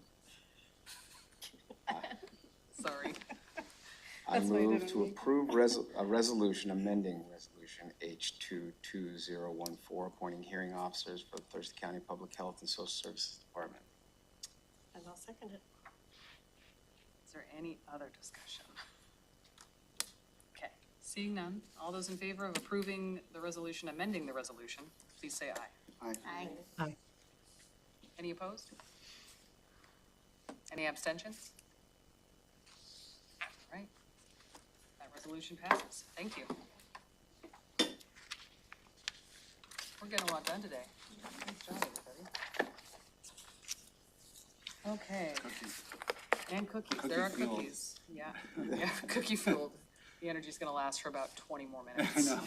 Sorry. I That's why I move didn't to make it. approve a resolution amending resolution H22014, appointing hearing officers for the Thurston County Public Health and Social Services Department. And I'll second it. Is there any other discussion? Okay, seeing none, all those in favor of approving the resolution amending the resolution, please say aye. Aye. Any opposed? Any abstentions? All right, that resolution passes. Thank you. We're getting a lot done today. Nice job, everybody. Okay. Cookies. And cookies, there are Cookie fueled. cookies, yeah, yeah, cookie fueled. The energy's gonna last for about 20 more I minutes. know.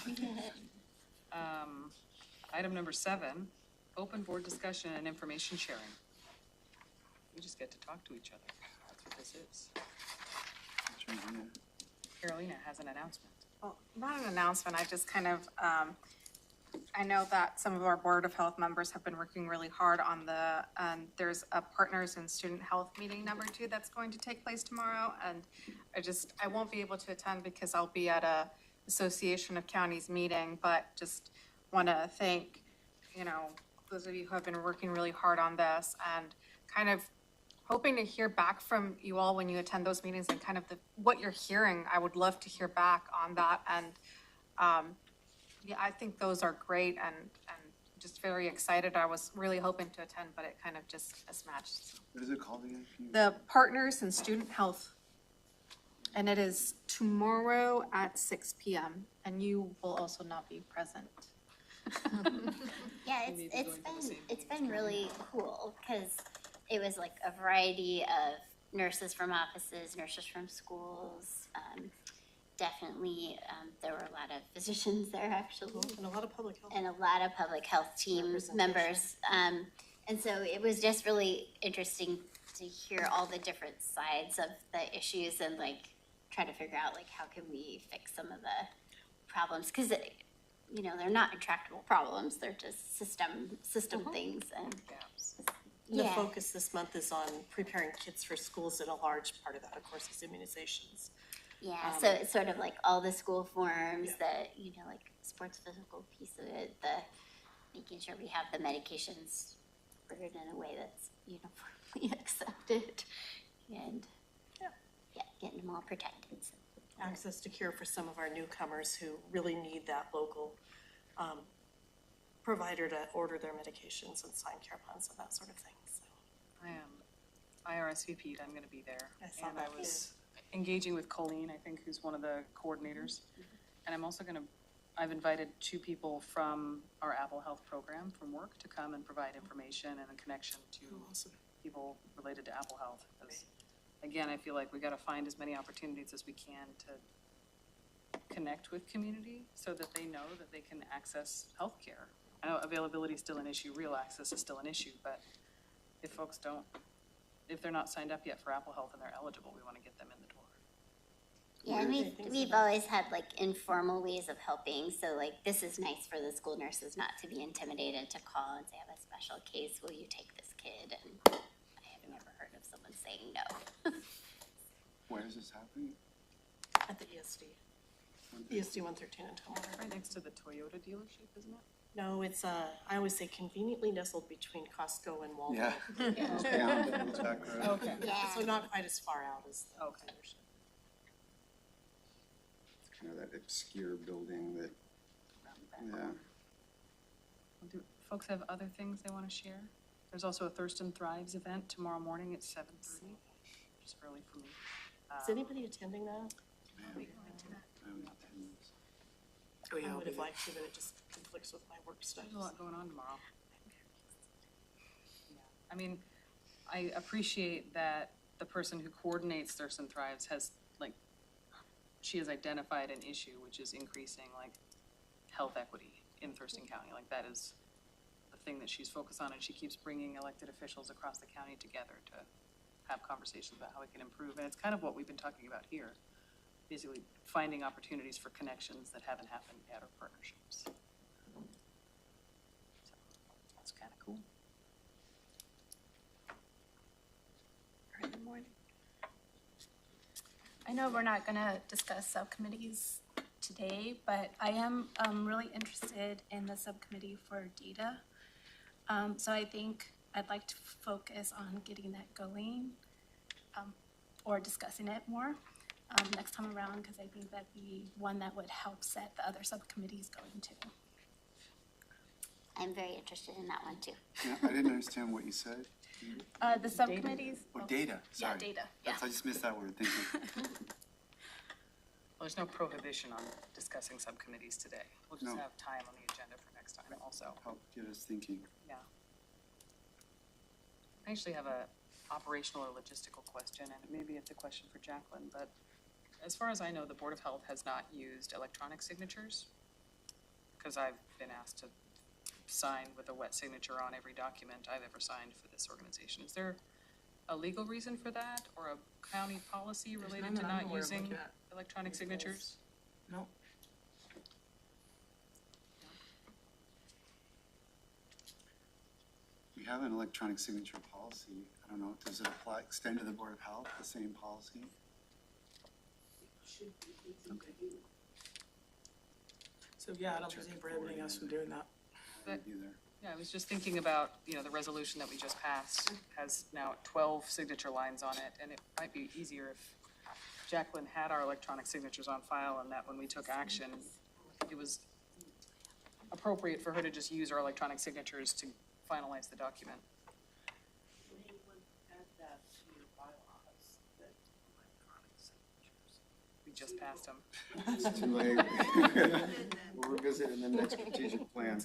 Item number 7, open board discussion and information sharing. We just get to talk to each other, that's what this is. That's right, yeah. Carolina has an announcement. Well, not an announcement, I just kind of, I know that some of our Board of Health members have been working really hard on there's a Partners in Student Health meeting number 2 that's going to take place tomorrow, and I won't be able to attend because I'll be at a Association of Counties meeting, but just want to thank, those of you who have been working really hard on this, and kind of hoping to hear back from you all when you attend those meetings and kind of what you're hearing. I would love to hear back on that, and yeah, I think those are great, and just very excited. I was really hoping to attend, but it kind of just mismatched. What is it called again? The Partners in Student Health. And it is tomorrow at 6 p.m. and you will also not be present. Yeah, it's been really cool, because it was like a variety of nurses from offices, nurses from schools. Definitely, there were a lot of physicians there, actually. And a lot of public health. And a lot of public health team members. And so it was just really interesting to hear all the different sides of the issues and like try to figure out like how can we fix some of the problems, because you know, they're not intractable problems, they're just system things and. The focus this month is on preparing kids for schools, and a large part of that, of course, is immunizations. Yeah, so it's sort of like all the school forms, the, you know, like sports physical piece of it, the making sure we have the medications written in a way that's uniformly accepted, and yeah, getting them all protected. So. Access to care for some of our newcomers who really need that local provider to order their medications and sign care plans and that sort of thing, so. I RSVP'd, I'm gonna be there. I saw And that, I was engaging with Colleen, I think, who's one of the coordinators. And I'm also I've invited 2 people from our Apple Health program from work to come and provide information and a connection to people related to Apple Health. 'Cause, again, I feel like we gotta find as many opportunities as we can to connect with community so that they know that they can access healthcare. I know availability is still an issue, real access is still an issue, but if folks if they're not signed up yet for Apple Health and they're eligible, we wanna get them in the door. Yeah, and we've always had like informal ways of helping, so like this is nice for the school nurses not to be intimidated to call and say, I have a special case, will you take this kid? And I have never heard of someone saying no. Where is this happening? At the ESD 113 in Tumwater. Right next to the Toyota dealership, isn't it? No, it's, I always say conveniently nestled between Costco and Walmart. Yeah. Yeah. Back road. Okay. Yeah. So not quite as far out as the Okay. dealership. Kind of that obscure building that, yeah. Do folks have other things they wanna share? There's also a Thurston Thrives event tomorrow morning at 7:30, which is early for me. Is anybody attending that? Oh, yeah. I I'll would be have there. liked to, but it just conflicts with my work stuff. There's a lot going on tomorrow. Yeah, I mean, I appreciate that the person who coordinates Thurston Thrives has, like, she has identified an issue, which is increasing, like, health equity in Thurston County. Like, that is the thing that she's focused on, and she keeps bringing elected officials across the county together to have conversations about how we can improve. And it's kind of what we've been talking about here. Basically finding opportunities for connections that haven't happened yet or partnerships. So, that's kind of cool. Good morning. I know we're not gonna discuss subcommittees today, but I am really interested in the subcommittee for data. So I think I'd like to focus on getting that going, or discussing it more next time around, because I think that'd be one that would help set the other subcommittees going too. I'm very interested in that one too. Yeah, I didn't understand what you said. The subcommittees. Oh, data, Yeah, sorry. data, yeah. I just missed that word, thank you. Well, there's no prohibition on discussing subcommittees today. We'll just No. have time on the agenda for next time also. Help get us thinking. Yeah. I actually have a operational or logistical question, and maybe it's a question for Jacqueline, but as far as I know, the Board of Health has not used electronic signatures, because I've been asked to sign with a wet signature on every document I've ever signed for this organization. Is there a legal reason for that, or a county policy related none to that I'm not aware of using like that. electronic signatures? No. We have an electronic signature policy. I don't know, does it apply, extend to the Board of Health, the same policy? Okay. So, yeah, I don't see any prohibiting us from doing that. But- Either. Yeah, I was just thinking about, the resolution that we just passed has now 12 signature lines on it, and it might be easier if Jacqueline had our electronic signatures on file, and that when we took action, it was appropriate for her to just use our electronic signatures to finalize the document. We just passed them. It's too late. We'll revisit in the next strategic plan.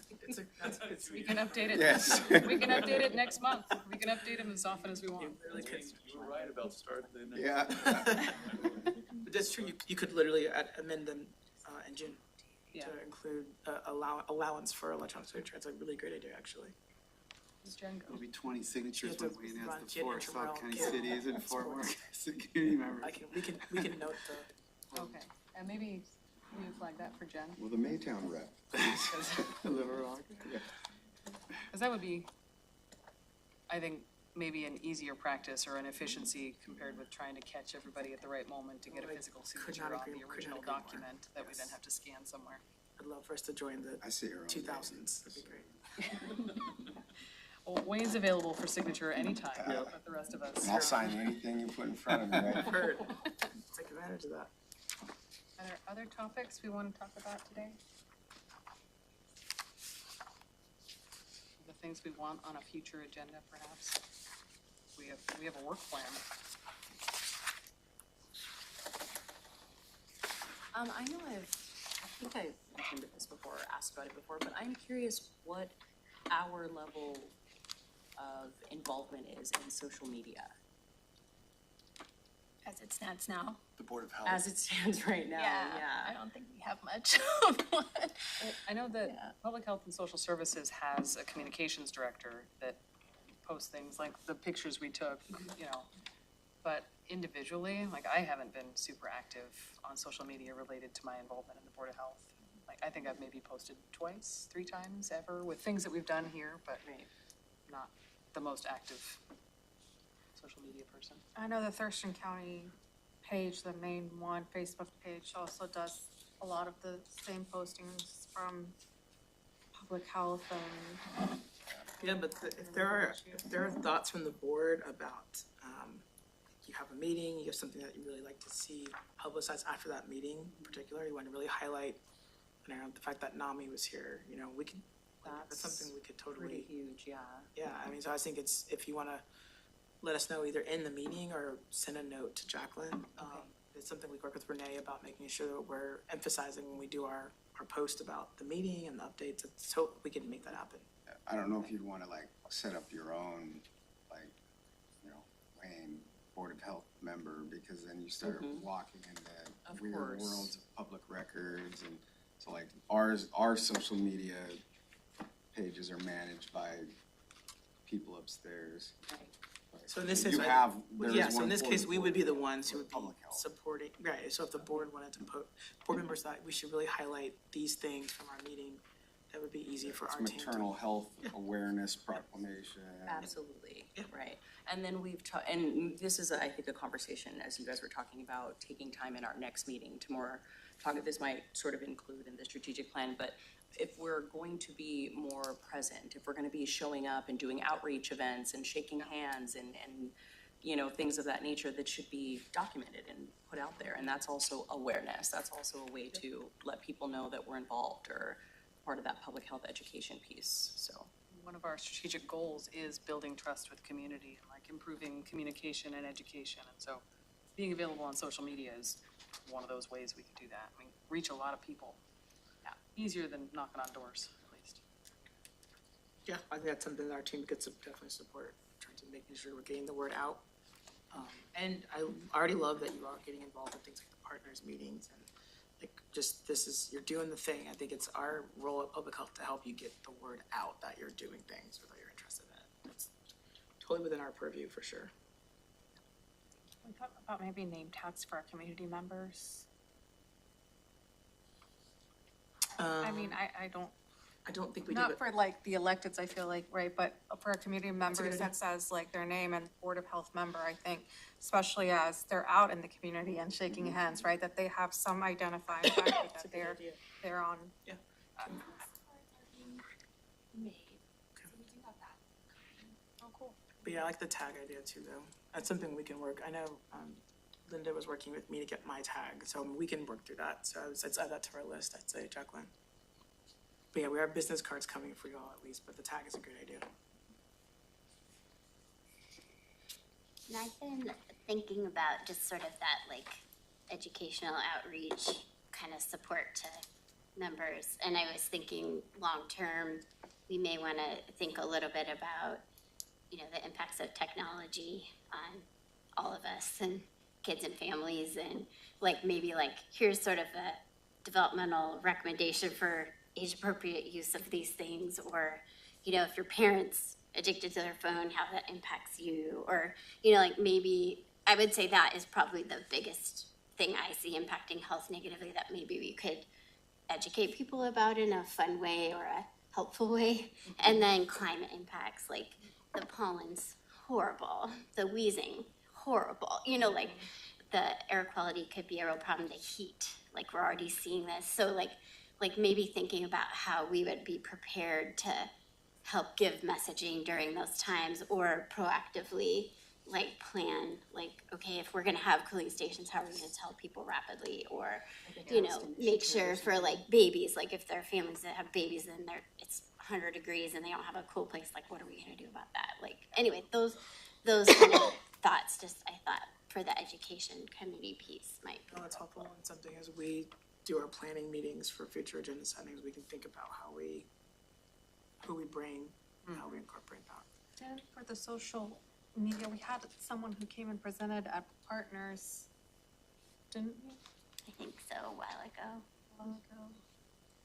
We can update it. Yes. We can update it next month. We can update them as often as we want. You were right about starting the next. Yeah. But that's true, you could literally amend them, in June Yeah. to include, allowance for electronic signature. It's a really great idea, actually. Who's Jen go? It'll be 20 signatures You have to when Wayne run has the 4 intramural South County care. cities and 4 more community members. We can note the. Okay, and maybe you flag that for Jen, Well, the Maytown rep. Little Rock. Yeah. because that would be, I think, maybe an easier practice or an efficiency compared with trying to catch everybody at the right moment to get a physical signature on the original document that we then have to scan somewhere. I'd love for us to join the I see her. 2000s. That'd be great. Well, Wayne's available for signature anytime, but the rest of us. And I'll sign anything you put in front of me, right? I've heard. Take advantage of that. Are there other topics we want to talk about today? The things we want on a future agenda, perhaps? We have a work plan. I know I think I've mentioned this before, or asked about it before, but I'm curious what our level of involvement is in social media. As it stands now. The Board of Health. As it stands right now, I yeah. don't think we have much of one. I know that Public Health and Social Services has a communications director that posts things like the pictures we took, you know. But individually, like, I haven't been super active on social media related to my involvement in the Board of Health. Like, I think I've maybe posted twice, 3 times ever with things that we've done here, but not the most active social media person. I know the Thurston County page, the main one, Facebook page, also does a lot of the same postings from public health and. Yeah, but if there are thoughts from the board about, you have a meeting, you have something that you really like to see publicized after that meeting in particular, you want to really highlight, you know, the fact that NAMI was here, you know, we could, that's something we could totally. Pretty huge, yeah. Yeah, I mean, so I think it's, if you wanna let us know either in the meeting or send a note to Jacqueline. It's something we work with Renee about, making sure that we're emphasizing when we do our post about the meeting and the updates, so we can make that happen. I don't know if you'd wanna like set up your own, like, you know, Wayne Board of Health member, because then you start walking into weird worlds of public records, and so like our social media pages are managed by people upstairs. So in this You case, have- well, there yeah, is so in one this for case, the we board would be the ones who for would be public health. supporting, right, so if the board wanted to board members thought we should really highlight these things from our meeting, that would be easy for It's our team to. maternal health awareness proclamation. Absolutely, Yeah. right. And then and this is, I think, a conversation, as you guys were talking about, taking time in our next meeting to more talk, this might sort of include in the strategic plan, but if we're going to be more present, if we're gonna be showing up and doing outreach events and shaking hands and, you know, things of that nature, that should be documented and put out there. And that's also awareness. That's also a way to let people know that we're involved or part of that public health education piece, so. One of our strategic goals is building trust with community, like improving communication and education. And so being available on social media is one of those ways we can do that. We reach a lot of people. Yeah, easier than knocking on doors, at least. Yeah, I think that's something that our team could definitely support, in terms of making sure we're getting the word out. And I already love that you are getting involved in things like the partners meetings and like, just, you're doing the thing. I think it's our role at public health to help you get the word out that you're doing things or that you're interested in it. It's totally within our purview, for sure. We talked about maybe name tags for our community members. I mean, I don't think we do, not but for like the electeds, I feel like, right, but for our community a good members idea. that says like their name and Board of Health member, I think, especially as they're out in the community and shaking hands, right, that they have some identifying factor that they're on. Yeah. Oh, cool. But yeah, I like the tag idea too, though. That's something we can work. I know Linda was working with me to get my tag, so we can work through that. So let's add that to our list, I'd say, Jacqueline. But yeah, we have business cards coming for y'all at least, but the tag is a great idea. And I've been thinking about just sort of that like educational outreach kind of support to members. And I was thinking long-term, we may want to think a little bit about, you know, the impacts of technology on all of us and kids and families, and like maybe like here's sort of a developmental recommendation for age-appropriate use of these things, or, you know, if your parents addicted to their phone, how that impacts you, or, you know, like maybe I would say that is probably the biggest thing I see impacting health negatively that maybe we could educate people about in a fun way or a helpful way. And then climate impacts, like the pollen's horrible, the wheezing horrible, you know, like the air quality could be a real problem, the heat, like we're already seeing this. So like maybe thinking about how we would be prepared to help give messaging during those times, or proactively like plan, like, okay, if we're gonna have cooling stations, how are we gonna tell people rapidly? Or, you know, make sure for like babies, like if there are families that have babies and it's 100 degrees and they don't have a cool place, like what are we gonna do about that? Like, anyway, those kind of thoughts, just I thought for the education committee piece might be. Oh, that's helpful, and something as we do our planning meetings for future agenda settings, we can think about who we bring, how we incorporate that. And for the social media, we had someone who came and presented at Partners, didn't we? I think so, a while ago.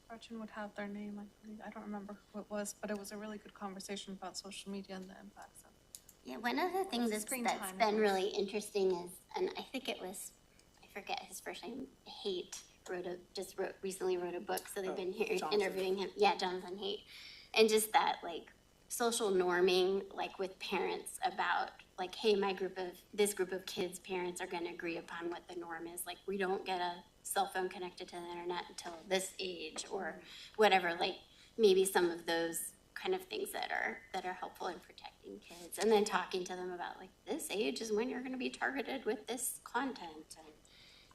Gretchen would have their name, I believe. I don't remember who it was, but it was a really good conversation about social media and the impacts of. Yeah, one of the things that's Screen been time. really interesting is, and I think it was, I forget his first name, Haight, recently wrote a book, so they've been here Jonathan. interviewing him. Yeah, Jonathan Haight. And just that, like, social norming, like with parents about, like, hey, this group of kids' parents are gonna agree upon what the norm is. Like, we don't get a cell phone connected to the internet until this age, or whatever, like, maybe some of those kind of things that are helpful in protecting kids. And then talking to them about, like, this age is when you're gonna be targeted with this content, and,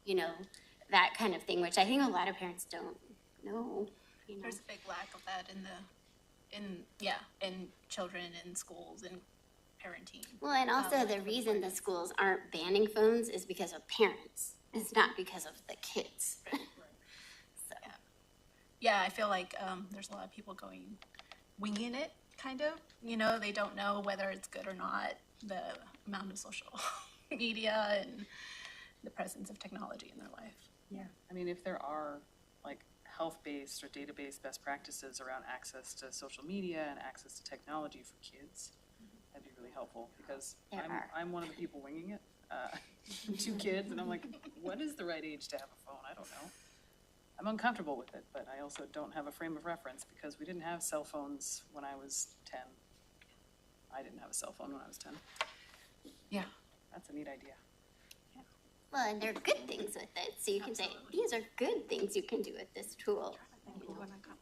you know, that kind of thing, which I think a lot of parents don't know, you know. There's a big lack of that in children in schools and parenting. Well, and also the reason the schools aren't banning phones is because of parents. It's not because of the kids. So. Yeah, I feel like there's a lot of people winging it, kind of. You know, they don't know whether it's good or not, the amount of social media and the presence of technology in their life. Yeah. I mean, if there are like health-based or data-based best practices around access to social media and access to technology for kids, that'd be really helpful, because I'm one of the people winging it. 2 kids, and I'm like, what is the right age to have a phone? I don't know. I'm uncomfortable with it, but I also don't have a frame of reference because we didn't have cell phones when I was 10. I didn't have a cell phone when I was 10. Yeah, that's a neat idea. Well, and there are good things with it. So you can say, these are good things you can do with this tool.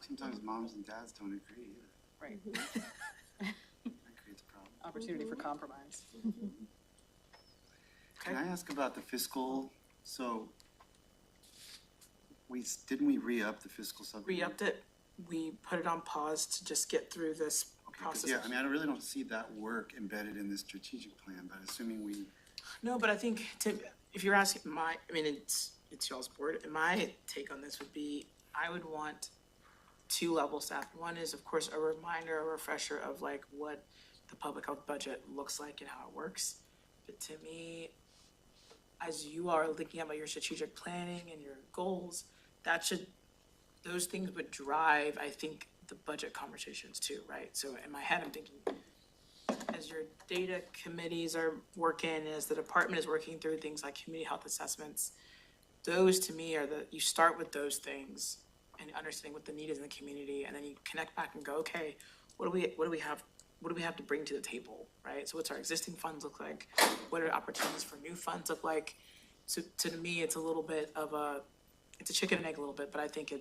Sometimes moms and dads don't agree either. Right. That creates a problem. Opportunity for compromise. Can I ask about the fiscal? So didn't we re-up the fiscal subcommittee? Re-upped it, we put it on pause to just get through this Okay, 'cause, process. yeah, I mean, I really don't see that work embedded in this strategic plan, but assuming we, No, but I think, Tim, if you're asking it's y'all's board, and my take on this would be, I would want 2 level staff. One is, of course, a reminder, a refresher of like what the public health budget looks like and how it works. But to me, as you are thinking about your strategic planning and your goals, those things would drive, I think, the budget conversations too, right? So in my head, I'm thinking, as your data committees are working, as the department is working through things like community health assessments, those to me are you start with those things and understanding what the need is in the community, and then you connect back and go, okay, what do we have to bring to the table, right? So what's our existing funds look like? What are opportunities for new funds look like? So to me, it's a little bit of it's a chicken and egg a little bit, but I think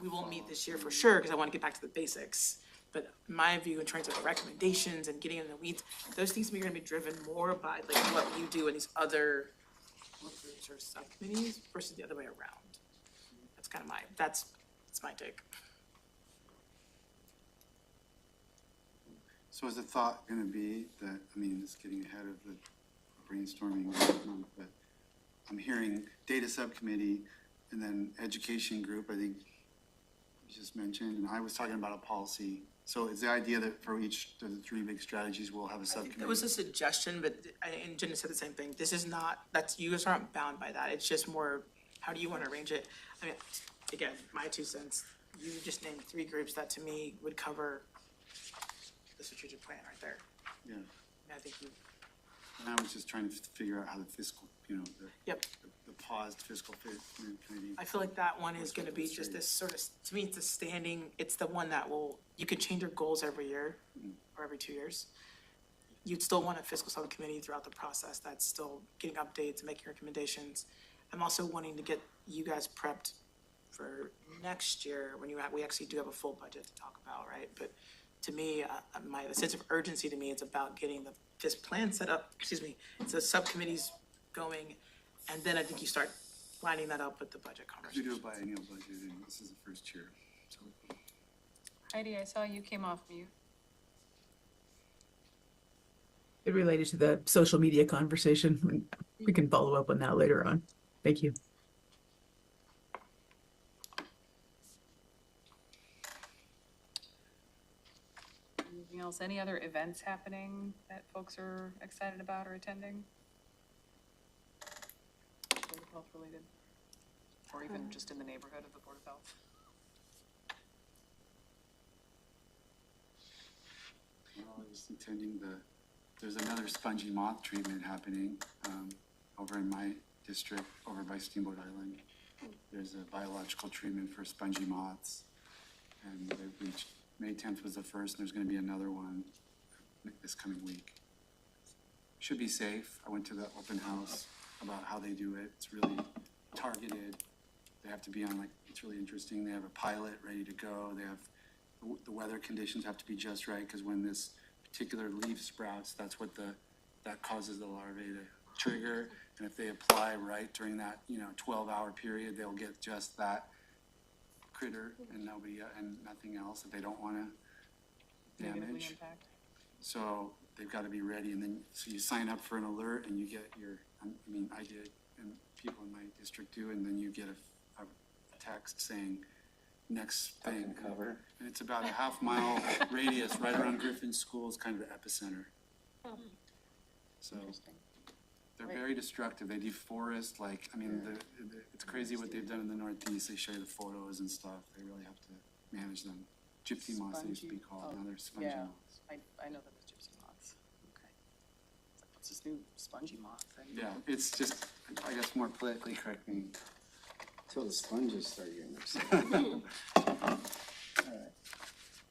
we won't meet this year for sure, because I want to get back to the basics. But my view in terms of recommendations and getting in the weeds, those things are going to be driven more by like what you do in these other groups or subcommittees versus the other way around. That's kind of that's my take. So is the thought gonna be that, I mean, it's getting ahead of the brainstorming, but I'm hearing data subcommittee and then education group, I think you just mentioned, and I was talking about a policy. So is the idea that for each of the three big strategies, we'll have a subcommittee? It was a suggestion, but, and Jenna said the same thing, this is not, you guys aren't bound by that, it's just more, how do you wanna arrange it? I mean, again, my 2 cents, you just named 3 groups that to me would cover the strategic plan right there. Yeah, And I think you, and I was just trying to figure out how the fiscal, the yep, the paused fiscal committee. I feel like that one is gonna be just this sort of, to me, it's a standing, it's the one that will, you could change your goals every year or every 2 years. You'd still want a fiscal subcommittee throughout the process that's still getting updates, making recommendations. I'm also wanting to get you guys prepped for next year when we actually do have a full budget to talk about, right? But to me, the sense of urgency to me, it's about getting this plan set up, it's the subcommittees going, and then I think you start lining that up with the budget We conversation. do a biennial budget, and this is the first year, so. Heidi, I saw you came off mute. It related to the social media conversation. We can follow up on that later on. Thank you. Anything else? Any other events happening that folks are excited about or attending? Board of Health related? Or even just in the neighborhood of the Board of Health? Well, I was attending there's another spongy moth treatment happening, over in my district, over by Steamboat Island. There's a biological treatment for spongy moths. And they've reached, May 10th was the first, and there's gonna be another one this coming week. Should be safe. I went to the open house about how they do it. It's really targeted. They have to be on, it's really interesting. They have a pilot ready to go. They have, the weather conditions have to be just right, because when this particular leaf sprouts, that's what that causes the larvae to trigger. And if they apply right during that, 12-hour period, they'll get just that critter and nothing else that they don't want to Negatively damage. impact? So they've got to be ready, and then, so you sign up for an alert and you get I did, and people in my district do, and then you get a text saying, next thing. Cover. And it's about a half-mile radius right around Griffin School is kind of the epicenter. So they're very destructive. They deforest, it's crazy what they've done in the Northeast. They show you the photos and stuff. They really have to manage them. Gypsy moths, they used to be called, now they're spongy Yeah, moths. I know them as gypsy moths. Okay. It's like, what's this new spongy moth thing? Yeah, it's just, I guess more politically correct me. Till the sponges start getting upset.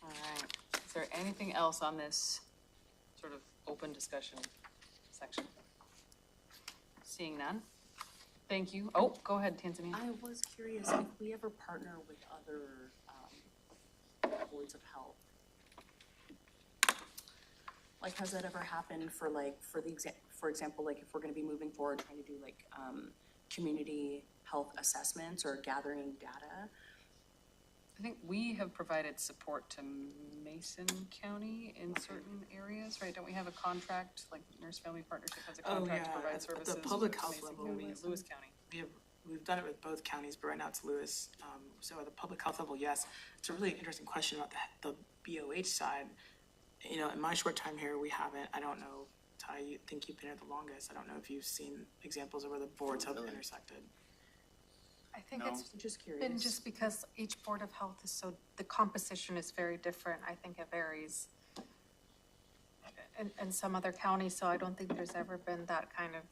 All right. Is there anything else on this sort of open discussion section? Seeing none? Thank you. Oh, go ahead, Tanzania. I was curious if we ever partner with other boards of health. Like, has that ever happened for for example, like if we're gonna be moving forward, trying to do community health assessments or gathering data? I think we have provided support to Mason County in certain areas, right? Don't we have a contract, like Nurse Family Partnership has a contract to provide services? At the public with health Mason level, County and Lewis County. we've done it with both counties, but right now it's Lewis. So at the public health level, yes. It's a really interesting question about the BOH side. In my short time here, we haven't, I don't know, Ty, you think you've been here the longest. I don't know if you've seen examples of where the boards have intersected. I think No. it's Just been curious. just because each Board of Health is the composition is very different. I think it varies in some other counties, so I don't think there's ever been that kind of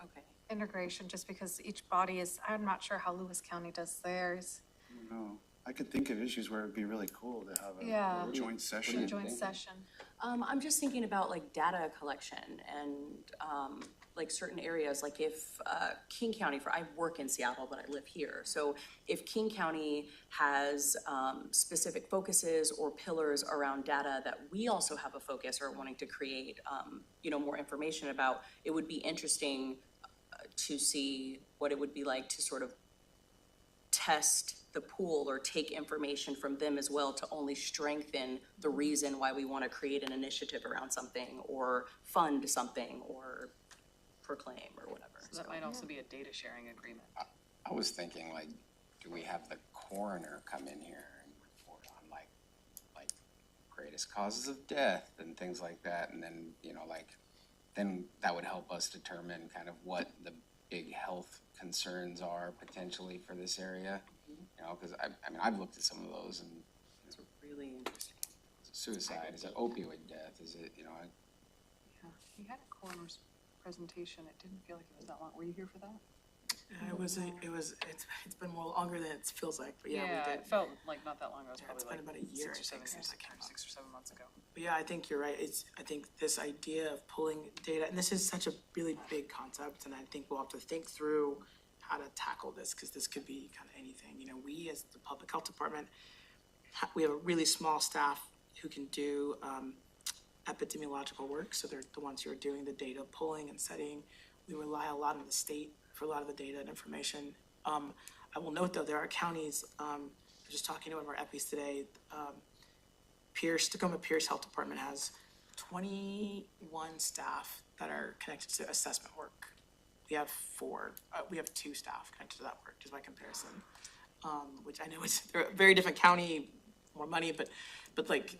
Okay. integration, just because each body is, I'm not sure how Lewis County does theirs. I don't know. I could think of issues where it'd be really cool to have Yeah. a joint session. Joint session. I'm just thinking about data collection and certain areas, like if King County, I work in Seattle, but I live here. So if King County has specific focuses or pillars around data that we also have a focus or wanting to create, more information about, it would be interesting to see what it would be like to sort of test the pool or take information from them as well to only strengthen the reason why we want to create an initiative around something or fund something or proclaim or whatever. So that might also be a data sharing agreement. I was thinking, like, do we have the coroner come in here and report on like greatest causes of death and things like that, and then, you know, like, then that would help us determine kind of what the big health concerns are potentially for this area, you know, because I mean, I've looked at some of those, and It's really interesting. is it suicide, is it opioid death, is it, you know, Yeah, we had a coroner's presentation. It didn't feel like it was that long. Were you here for that? It's been more longer than it feels like, but yeah, we did. It felt like not that long ago. It was Yeah, probably it's been like about a year, I 6 or 7 think, since years, it came out. 6 or 7 months ago. But yeah, I think you're right. I think this idea of pulling data, and this is such a really big concept, and I think we'll have to think through how to tackle this, because this could be kind of anything. You know, we as the public health department, we have a really small staff who can do epidemiological work, so they're the ones who are doing the data pulling and setting. We rely a lot on the state for a lot of the data and information. I will note, though, there are counties, I was just talking to one of our EPIs today, Tacoma Pierce Health Department has 21 staff that are connected to assessment work. We have 2 staff connected to that work, just by comparison. Which I know they're a very different county, more money, but like,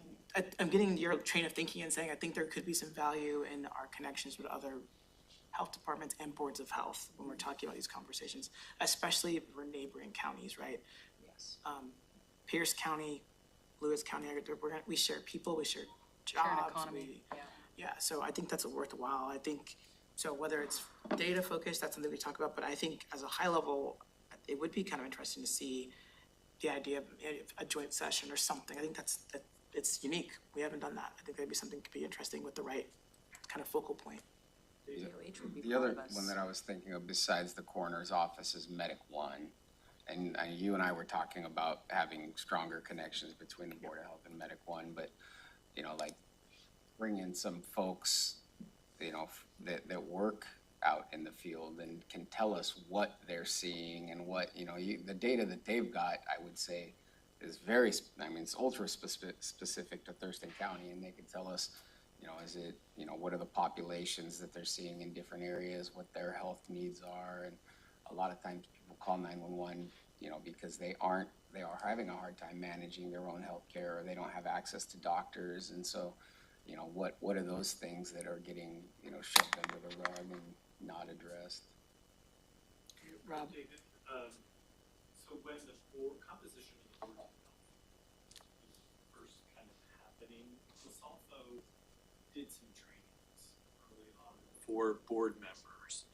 I'm getting your train of thinking and saying, I think there could be some value in our connections with other health departments and boards of health when we're talking about these conversations, especially for neighboring counties, right? Yes. Pierce County, Lewis County, we share people, we share Shared jobs. economy, yeah. Yeah, so I think that's worthwhile. I think, so whether it's data focused, that's something we talk about, but I think as a high level, it would be kind of interesting to see the idea of a joint session or something. I think it's unique. We haven't done that. I think that'd be something that could be interesting with the right kind of focal point. DOH would be the proud other of us. one that I was thinking of besides the coroner's office is Medic One. And you and I were talking about having stronger connections between the Board of Health and Medic One, but, you know, like, bring in some folks, you know, that work out in the field and can tell us what they're seeing and what, you know, the data that they've got, I would say, is it's ultra specific to Thurston County, and they can tell us, you know, what are the populations that they're seeing in different areas, what their health needs are, and a lot of times people call 911, you know, because they are having a hard time managing their own health care, or they don't have access to doctors, and so, you know, what are those things that are getting, you know, shoved under the rug and not addressed? Rob? David, so when the composition of the board of health was first kind of happening, Wasalfo did some trainings early on for board members.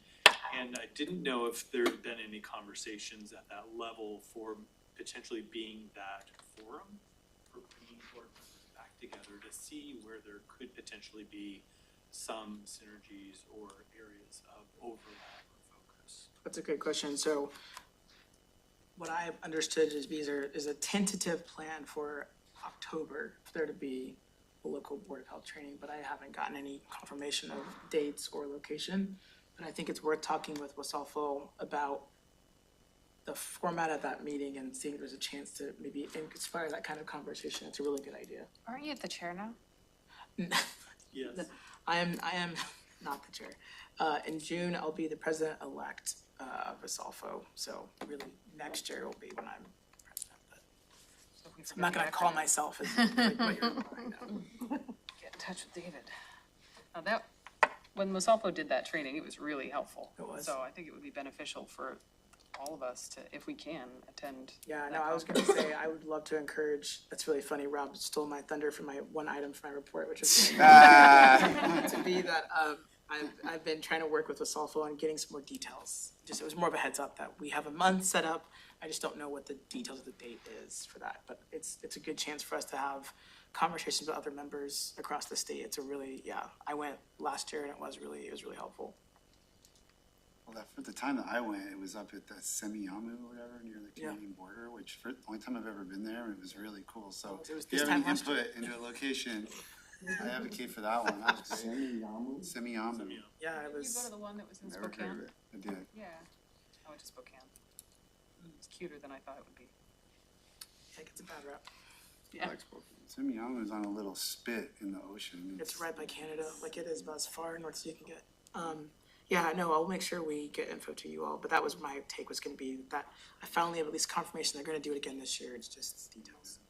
And I didn't know if there had been any conversations at that level for potentially being that forum for bringing board members back together to see where there could potentially be some synergies or areas of overlap or focus. That's a good question. So what I understood is a tentative plan for October for there to be a local Board of Health training, but I haven't gotten any confirmation of dates or location. But I think it's worth talking with Wasalfo about the format of that meeting and seeing if there's a chance to maybe inspire that kind of conversation. It's a really good idea. Aren't you the chair now? Yes. I am not the chair. In June, I'll be the president-elect of Wasalfo, so really next year will be when I'm president. But So if we I'm not gonna call myself as like what you're calling now. Get in touch with David. Now when Wasalfo did that training, it was really helpful. It was. So I think it would be beneficial for all of us to, if we can, attend. Yeah, that no, I was gonna say, I would love to encourage, that's really funny, Rob stole my thunder from my one item for my report, which is to be that, I've been trying to work with Wasalfo on getting some more details. Just, it was more of a heads up that we have a month set up, I just don't know what the details of the date is for that, but it's a good chance for us to have conversations with other members across the state. It's a really, I went last year and it was really helpful. Well, for the time that I went, it was up at the Semiahmoo or whatever, near the Canadian border, which for the only time I've ever been there, it was really cool. So It was if you this have any time last year. input into a location, I advocate for that one. That was great. Semiahmoo. Yeah, it Did you go was, to the one that was in Never heard of Spokane? it. I did. Yeah, I went to Spokane. It's cuter than I thought it would be. Yeah, it gets a bad rap. Yeah. Simeon is on a little spit in the ocean. It's right by Canada, like it is about as far north as you can get. Yeah, no, I'll make sure we get info to you all, but that was my take, was gonna be that I finally have at least confirmation they're gonna do it again this year, it's just details.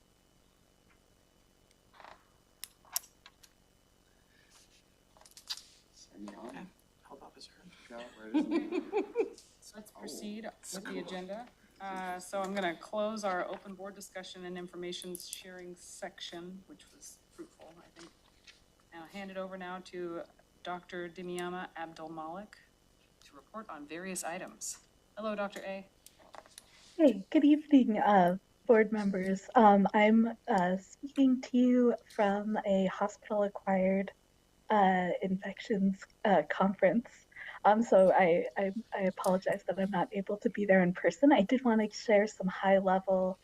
Okay, health officer. So let's proceed with the agenda. So I'm gonna close our open board discussion and information sharing section, which was fruitful, I think. And I'll hand it over now to Dr. Dimiyama Abdul Malik to report on various items. Hello, Dr. A. Hey, good evening, board members. I'm speaking to you from a hospital-acquired infections conference. So I apologize that I'm not able to be there in person. I did want to share some high-level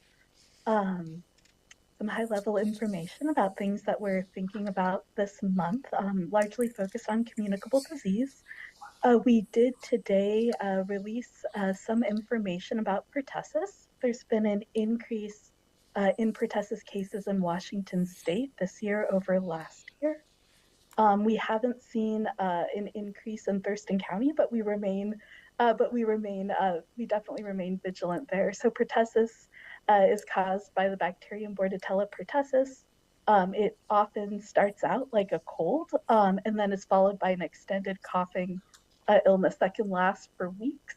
information about things that we're thinking about this month, largely focused on communicable disease. We did today release some information about pertussis. There's been an increase in pertussis cases in Washington State this year over last year. We haven't seen an increase in Thurston County, but we definitely remain vigilant there. So pertussis is caused by the bacterium Bordetella pertussis. It often starts out like a cold and then is followed by an extended coughing illness that can last for weeks,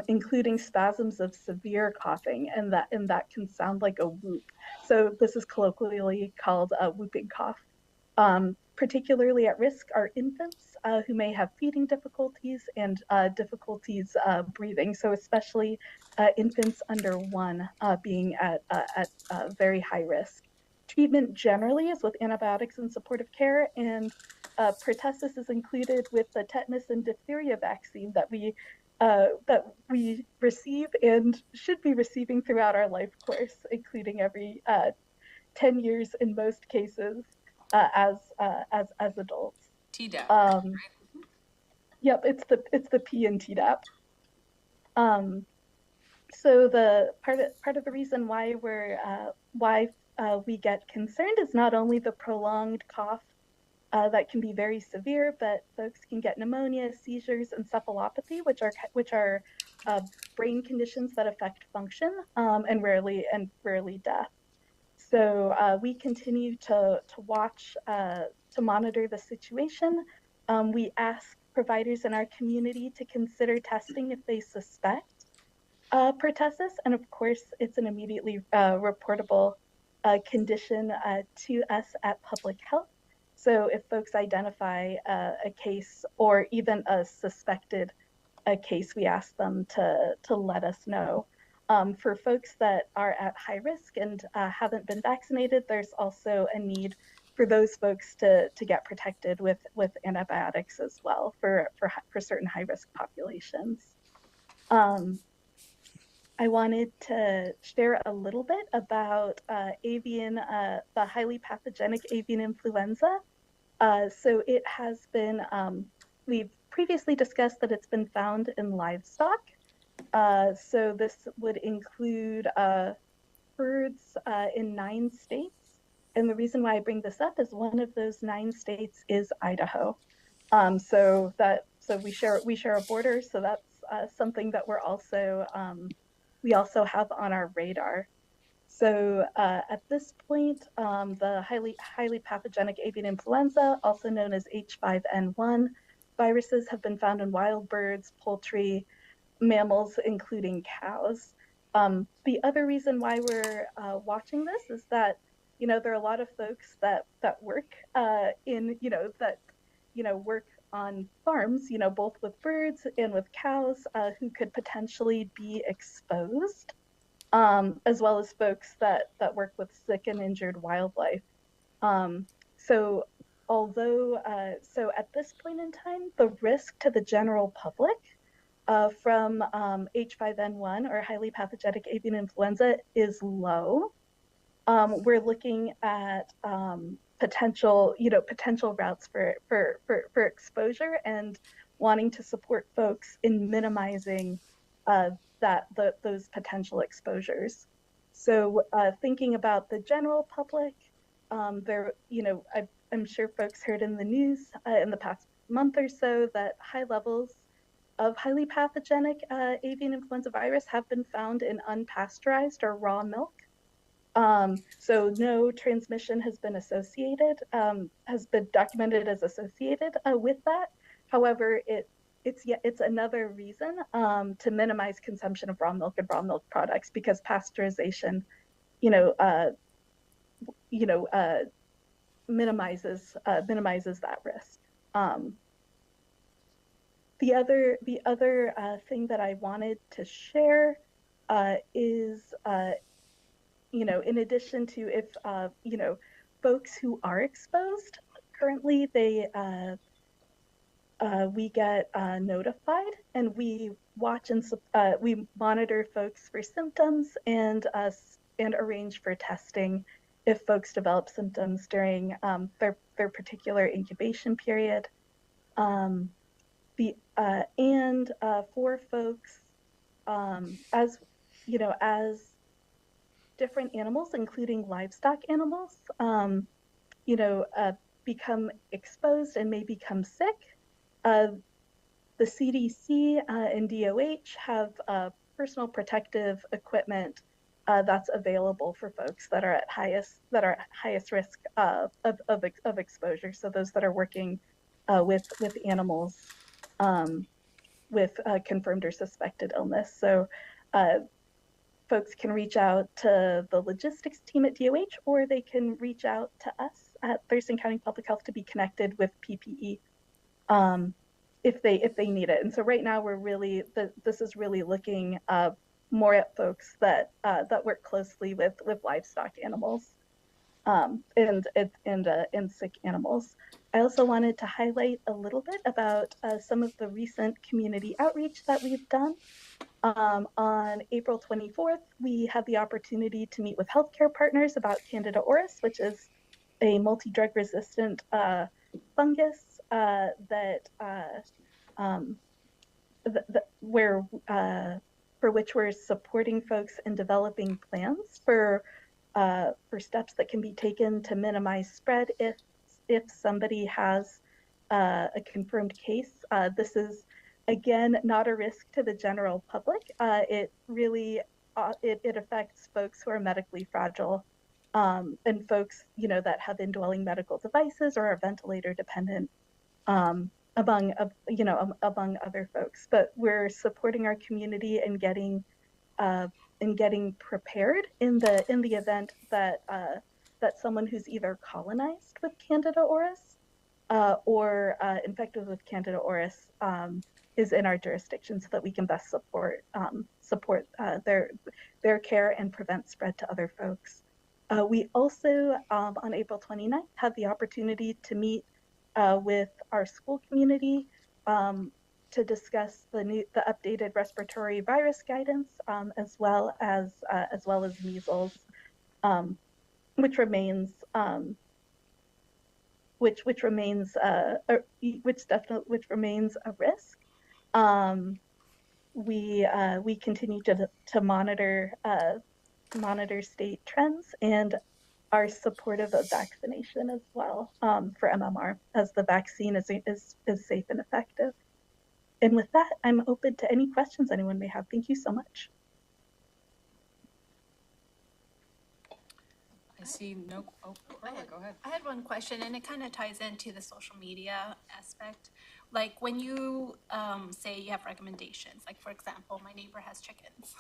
including spasms of severe coughing, and that can sound like a whoop. So this is colloquially called a whooping cough. Particularly at risk are infants who may have feeding difficulties and difficulties breathing. So especially infants under 1 being at very high risk. Treatment generally is with antibiotics and supportive care, and pertussis is included with the tetanus and diphtheria vaccine that we receive and should be receiving throughout our life course, including every 10 years in most cases. As adults. Tdap. Yep, it's the P in Tdap. So the part of the reason why we get concerned is not only the prolonged cough that can be very severe, but folks can get pneumonia, seizures, encephalopathy, which are brain conditions that affect function and rarely death. So we continue to watch, to monitor the situation. We ask providers in our community to consider testing if they suspect pertussis, and of course, it's an immediately reportable condition to us at Public Health. So if folks identify a case or even a suspected case, we ask them to let us know. For folks that are at high risk and haven't been vaccinated, there's also a need for those folks to get protected with antibiotics as well for certain high risk populations. I wanted to share a little bit about the highly pathogenic avian influenza. So it has been, we've previously discussed that it's been found in livestock. So this would include birds in 9 states. And the reason why I bring this up is one of those 9 states is Idaho. So we share a border, so that's something that we also have on our radar. So at this point, the highly pathogenic avian influenza, also known as H5N1 viruses, have been found in wild birds, poultry, mammals, including cows. The other reason why we're watching this is that, there are a lot of folks that work work on farms, both with birds and with cows, who could potentially be exposed, as well as folks that work with sick and injured wildlife. So at this point in time, the risk to the general public from H5N1 or highly pathogenic avian influenza is low. We're looking at potential routes for exposure and wanting to support folks in minimizing those potential exposures. So thinking about the general public, I'm sure folks heard in the news in the past month or so that high levels of highly pathogenic avian influenza virus have been found in unpasteurized or raw milk. So no transmission has been documented as associated with that. However, it's another reason to minimize consumption of raw milk and raw milk products, because pasteurization, minimizes that risk. The other thing that I wanted to share is, in addition to if, folks who are exposed, currently we get notified, and we watch and we monitor folks for symptoms and arrange for testing if folks develop symptoms during their particular incubation period. For folks, as different animals, including livestock animals, become exposed and may become sick, the CDC and DOH have personal protective equipment that's available for folks that are at highest risk of exposure. So those that are working with animals with confirmed or suspected illness. So folks can reach out to the logistics team at DOH, or they can reach out to us at Thurston County Public Health to be connected with PPE if they need it. And so right now this is really looking more at folks that work closely with livestock animals and sick animals. I also wanted to highlight a little bit about some of the recent community outreach that we've done. On April 24th, we had the opportunity to meet with healthcare partners about Candida auris, which is a multi-drug resistant fungus for which we're supporting folks in developing plans for steps that can be taken to minimize spread if somebody has a confirmed case. This is, again, not a risk to the general public. It really it affects folks who are medically fragile and folks that have indwelling medical devices or are ventilator dependent, among other folks. But we're supporting our community and getting prepared in the event that someone who's either colonized with Candida auris or infected with Candida auris is in our jurisdiction, so that we can best support their care and prevent spread to other folks. We also, on April 29th, had the opportunity to meet with our school community to discuss the updated respiratory virus guidance, as well as measles, which remains a risk. We continue to monitor state trends and are supportive of vaccination as well for MMR, as the vaccine is safe and effective. And with that, I'm open to any questions anyone may have. Thank you so much. I see no, oh, Carla, go ahead. I had one question, and it kind of ties into the social media aspect. Like when you say you have recommendations, like for example, my neighbor has chickens.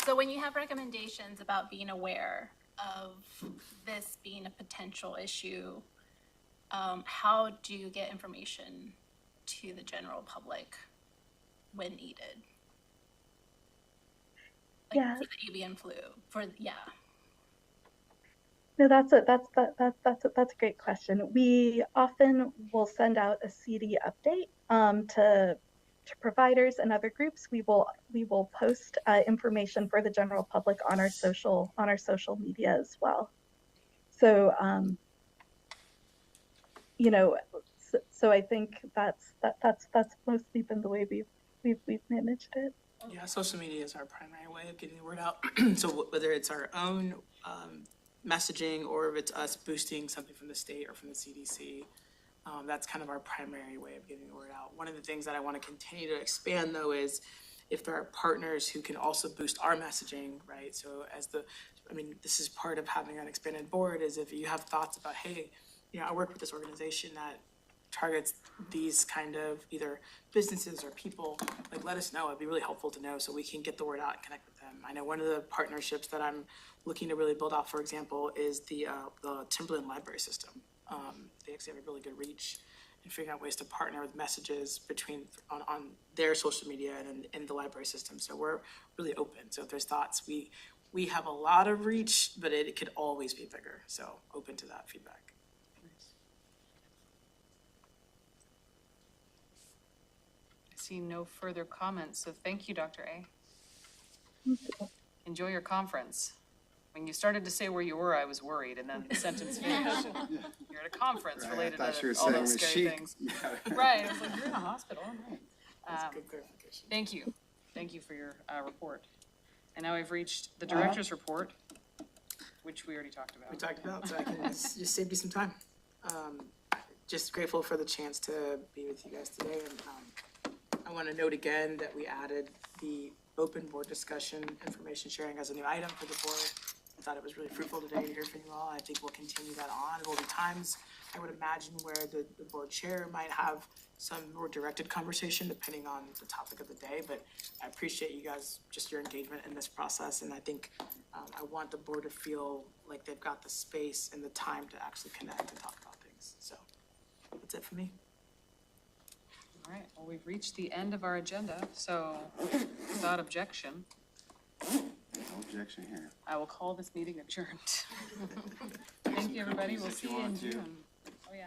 So when you have recommendations about being aware of this being a potential issue, how do you get information to the general public when needed? Like Yeah. for the avian flu, No, that's a great question. We often will send out a CD update to providers and other groups. We will post information for the general public on our social media as well. So so I think that's mostly been the way we've managed it. Yeah, social media is our primary way of getting the word out. So whether it's our own messaging or if it's us boosting something from the state or from the CDC, that's kind of our primary way of getting the word out. One of the things that I want to continue to expand though is if there are partners who can also boost our messaging, right? So this is part of having an expanded board is if you have thoughts about, hey, I work with this organization that targets these kind of either businesses or people, like let us know. It'd be really helpful to know so we can get the word out and connect with them. I know one of the partnerships that I'm looking to really build out, for example, is the Timberland library system. They actually have a really good reach in figuring out ways to partner with messages on their social media and the library system. So we're really open. So if there's thoughts, we have a lot of reach, but it could always be bigger. So open to that feedback. I see no further comments, so thank you, Dr. A. Enjoy your conference. When you started to say where you were, I was worried, and then the sentence finished. You're at a conference Right, related I thought you to were all saying those the scary sheep. things. Right, I was like, you're in a hospital, all right. That's good clarification. Thank you. Thank you for your report. And now we've reached the director's report, which we already talked about. We talked about, so I can just save you some time. Just grateful for the chance to be with you guys today. And I want to note again that we added the open board discussion information sharing as a new item for the board. I thought it was really fruitful today to hear from you all. I think we'll continue that on. There will be times, I would imagine, where the board chair might have some more directed conversation depending on the topic of the day, but I appreciate you guys, just your engagement in this process, and I think I want the board to feel like they've got the space and the time to actually connect and talk about things. So that's it for me. All right, well, we've reached the end of our agenda, so without objection, No objection here. I will call this meeting adjourned. Thank you, everybody. We'll If see you you in want to. June. Oh, yeah.